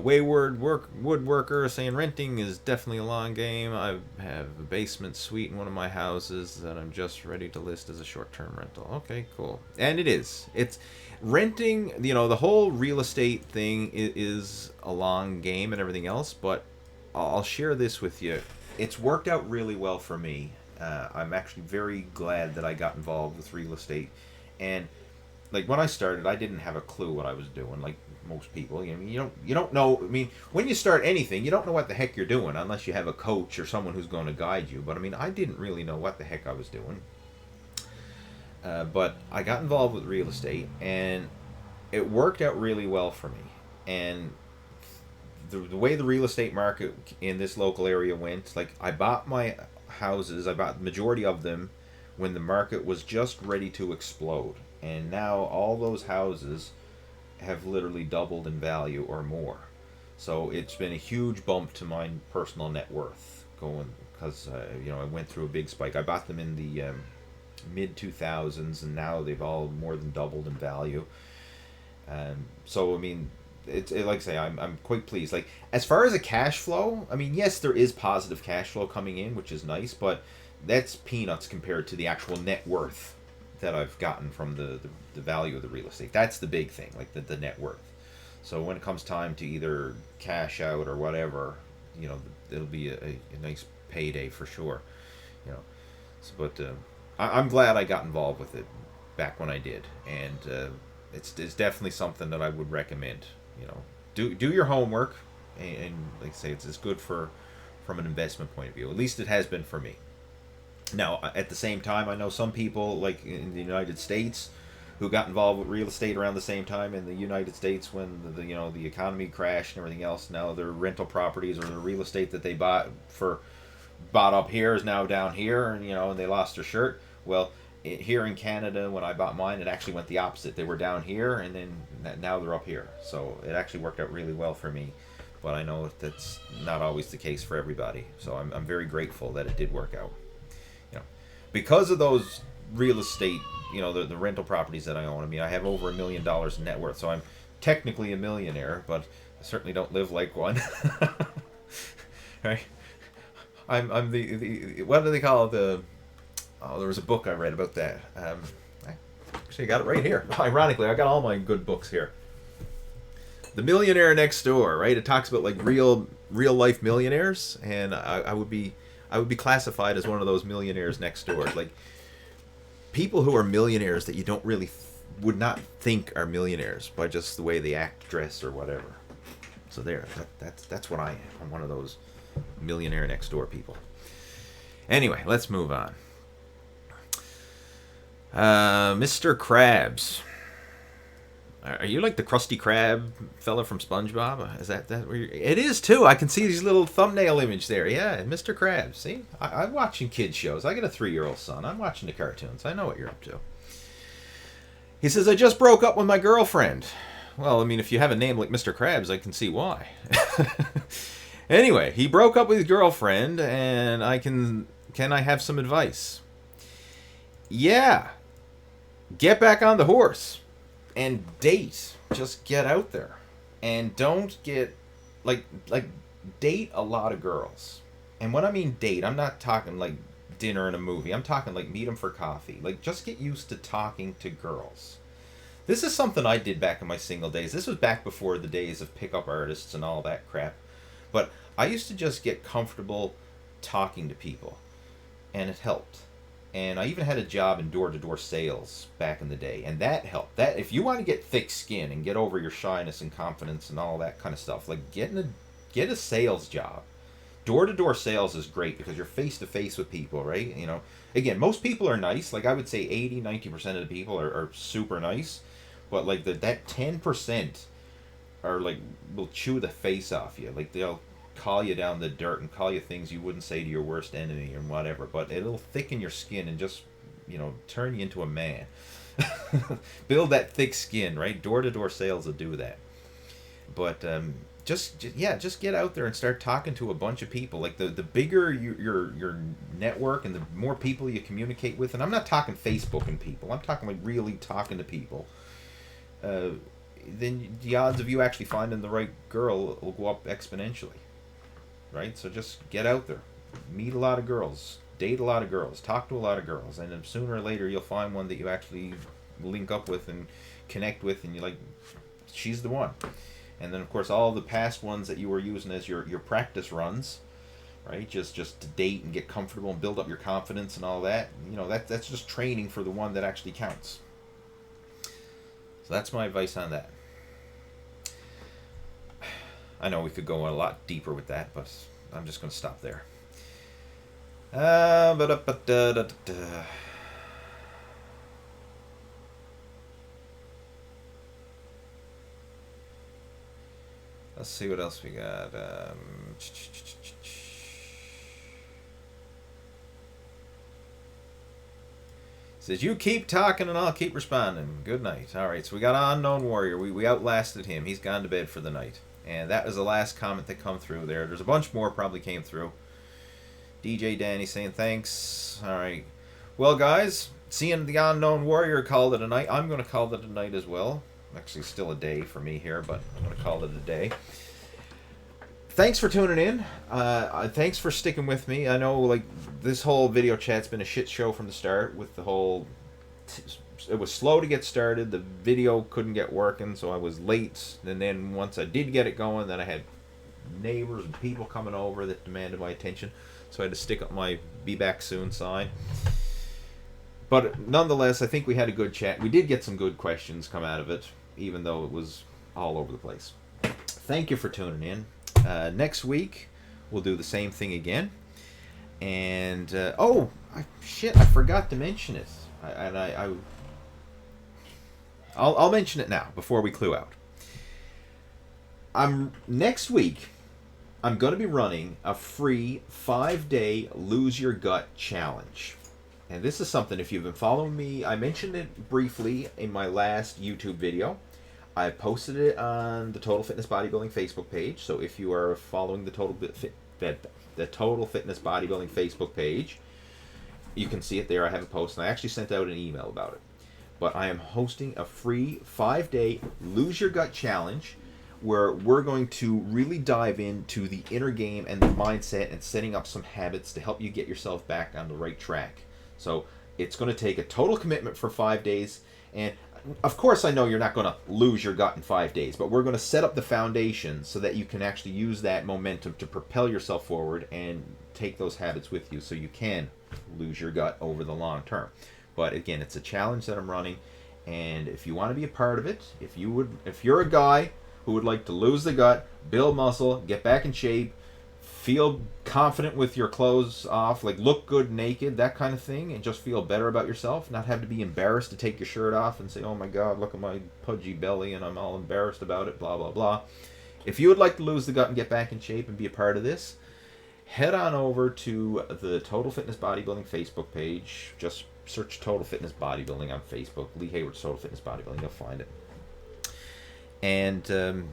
Wayward Woodworker saying renting is definitely a long game. I have a basement suite in one of my houses that I'm just ready to list as a short-term rental. Okay, cool. And it is. It's renting, you know, the whole real estate thing is a long game and everything else, but I'll share this with you. It's worked out really well for me. I'm actually very glad that I got involved with real estate. And like when I started, I didn't have a clue what I was doing. Like most people, you don't know. I mean, when you start anything, you don't know what the heck you're doing unless you have a coach or someone who's going to guide you. But I mean, I didn't really know what the heck I was doing. But I got involved with real estate, and it worked out really well for me. And the way the real estate market in this local area went, like I bought my houses, I bought the majority of them when the market was just ready to explode. And now all those houses have literally doubled in value or more. So it's been a huge bump to my personal net worth going, because I went through a big spike. I bought them in the mid 2000s, and now they've all more than doubled in value. So I mean, it's like I say, I'm quite pleased. Like as far as a cash flow, I mean, yes, there is positive cash flow coming in, which is nice, but that's peanuts compared to the actual net worth that I've gotten from the value of the real estate. That's the big thing, like the net worth. So when it comes time to either cash out or whatever, it'll be a nice payday for sure. So, but I'm glad I got involved with it back when I did, and it's definitely something that I would recommend. Do your homework, and like I say, it's good from an investment point of view. At least it has been for me. Now, at the same time, I know some people, like in the United States, who got involved with real estate around the same time in the United States when the economy crashed and everything else. Now their rental properties or the real estate that they bought up here is now down here, and they lost their shirt. Well, here in Canada, when I bought mine, it actually went the opposite. They were down here, and then now they're up here. So it actually worked out really well for me. But I know that's not always the case for everybody. So I'm very grateful that it did work out. Because of those real estate, the rental properties that I own. I mean, I have over $1 million in net worth, so I'm technically a millionaire, but I certainly don't live like one. Right? I'm the what do they call it? There was a book I read about that. Actually, I got it right here. Ironically, I got all my good books here. The Millionaire Next Door, right? It talks about like real life millionaires, and I would be classified as one of those millionaires next door. Like people who are millionaires that you don't really would not think are millionaires by just the way they act, dress, or whatever. So that's what I am. I'm one of those millionaire next door people. Anyway, let's move on. Mr. Krabs. Are you like the Krusty Krab fella from SpongeBob? Is that where you're... It is too. I can see his little thumbnail image there. Yeah, Mr. Krabs. See, I'm watching kids shows. I got a 3-year-old son. I'm watching the cartoons. I know what you're up to. He says, I just broke up with my girlfriend. Well, I mean, if you have a name like Mr. Krabs, I can see why. Anyway, he broke up with his girlfriend, and can I have some advice? Yeah. Get back on the horse and date. Just get out there. And don't get like date a lot of girls. And when I mean date, I'm not talking like dinner and a movie. I'm talking like meet them for coffee. Like just get used to talking to girls. This is something I did back in my single days. This was back before the days of pickup artists and all that crap. But I used to just get comfortable talking to people, and it helped. And I even had a job in door-to-door sales back in the day, and that helped. That if you want to get thick skin and get over your shyness and confidence and all that kind of stuff, like get a sales job. Door-to-door sales is great because you're face-to-face with people, right? You know, again, most people are nice. Like I would say 80-90% of the people are super nice, but like that 10% are like will chew the face off you. Like they'll call you down the dirt and call you things you wouldn't say to your worst enemy and whatever, but it'll thicken your skin and just, you know, turn you into a man. Build that thick skin, right? Door-to-door sales will do that. But just get out there and start talking to a bunch of people. Like the bigger your network and the more people you communicate with, and I'm not talking Facebooking people, I'm talking like really talking to people, then the odds of you actually finding the right girl will go up exponentially. Right? So just get out there. Meet a lot of girls. Date a lot of girls. Talk to a lot of girls. And then sooner or later you'll find one that you actually link up with and connect with, and you're like, she's the one. And then of course all the past ones that you were using as your practice runs, right? Just to date and get comfortable and build up your confidence and all that. You know, that's just training for the one that actually counts. So that's my advice on that. I know we could go a lot deeper with that, but I'm just going to stop there. Let's see what else we got. Says, you keep talking and I'll keep responding. Good night. All right, so we got Unknown Warrior. We outlasted him. He's gone to bed for the night. And that was the last comment that come through there. There's a bunch more probably came through. DJ Danny saying thanks. All right. Well, guys, seeing the Unknown Warrior called it a night, I'm going to call it a night as well. Actually, still a day for me here, but I'm going to call it a day. Thanks for tuning in. Thanks for sticking with me. I know, like, this whole video chat's been a shit show from the start with the whole... It was slow to get started. The video couldn't get working, so I was late. And then once I did get it going, then I had neighbors and people coming over that demanded my attention. So I had to stick up my be back soon sign. But nonetheless, I think we had a good chat. We did get some good questions come out of it, even though it was all over the place. Thank you for tuning in. Next week, we'll do the same thing again. And, I forgot to mention it. I'll mention it now before we clue out. Next week, I'm going to be running a free 5-day Lose Your Gut challenge. And this is something, if you've been following me, I mentioned it briefly in my last YouTube video. I posted it on the Total Fitness Bodybuilding Facebook page. So if you are following the Total Fitness Bodybuilding Facebook page, you can see it there. I have a post, and I actually sent out an email about it. But I am hosting a free 5-day Lose Your Gut challenge where we're going to really dive into the inner game and the mindset and setting up some habits to help you get yourself back on the right track. So it's going to take a total commitment for 5 days. And of course, I know you're not going to lose your gut in 5 days, but we're going to set up the foundation so that you can actually use that momentum to propel yourself forward and take those habits with you so you can lose your gut over the long term. But again, it's a challenge that I'm running, and if you want to be a part of it, if you're a guy who would like to lose the gut, build muscle, get back in shape, feel confident with your clothes off, like look good naked, that kind of thing, and just feel better about yourself, not have to be embarrassed to take your shirt off and say, oh my god, look at my pudgy belly and I'm all embarrassed about it, blah blah blah. If you would like to lose the gut and get back in shape and be a part of this, head on over to the Total Fitness Bodybuilding Facebook page. Just search Total Fitness Bodybuilding on Facebook. Lee Hayward's Total Fitness Bodybuilding. You'll find it. And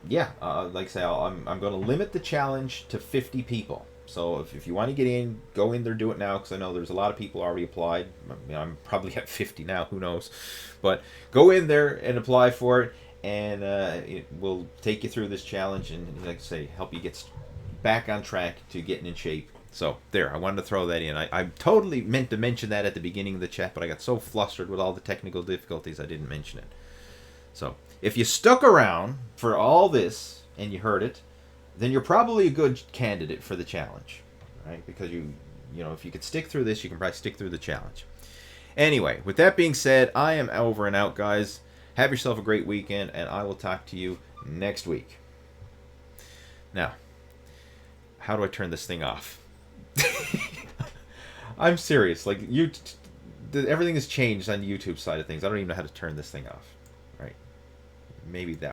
yeah, like I say, I'm going to limit the challenge to 50 people. So if you want to get in, go in there, do it now, because I know there's a lot of people already applied. I'm probably at 50 now, who knows. But go in there and apply for it, and it will take you through this challenge and, like I say, help you get back on track to getting in shape. So there, I wanted to throw that in. I totally meant to mention that at the beginning of the chat, but I got so flustered with all the technical difficulties I didn't mention it. So if you stuck around for all this and you heard it, then you're probably a good candidate for the challenge, right? Because you know, if you could stick through this, you can probably stick through the challenge. Anyway, with that being said, I am over and out, guys. Have yourself a great weekend, and I will talk to you next week. Now, how do I turn this thing off? I'm serious. Like, everything has changed on the YouTube side of things. I don't even know how to turn this thing off. Right? Maybe that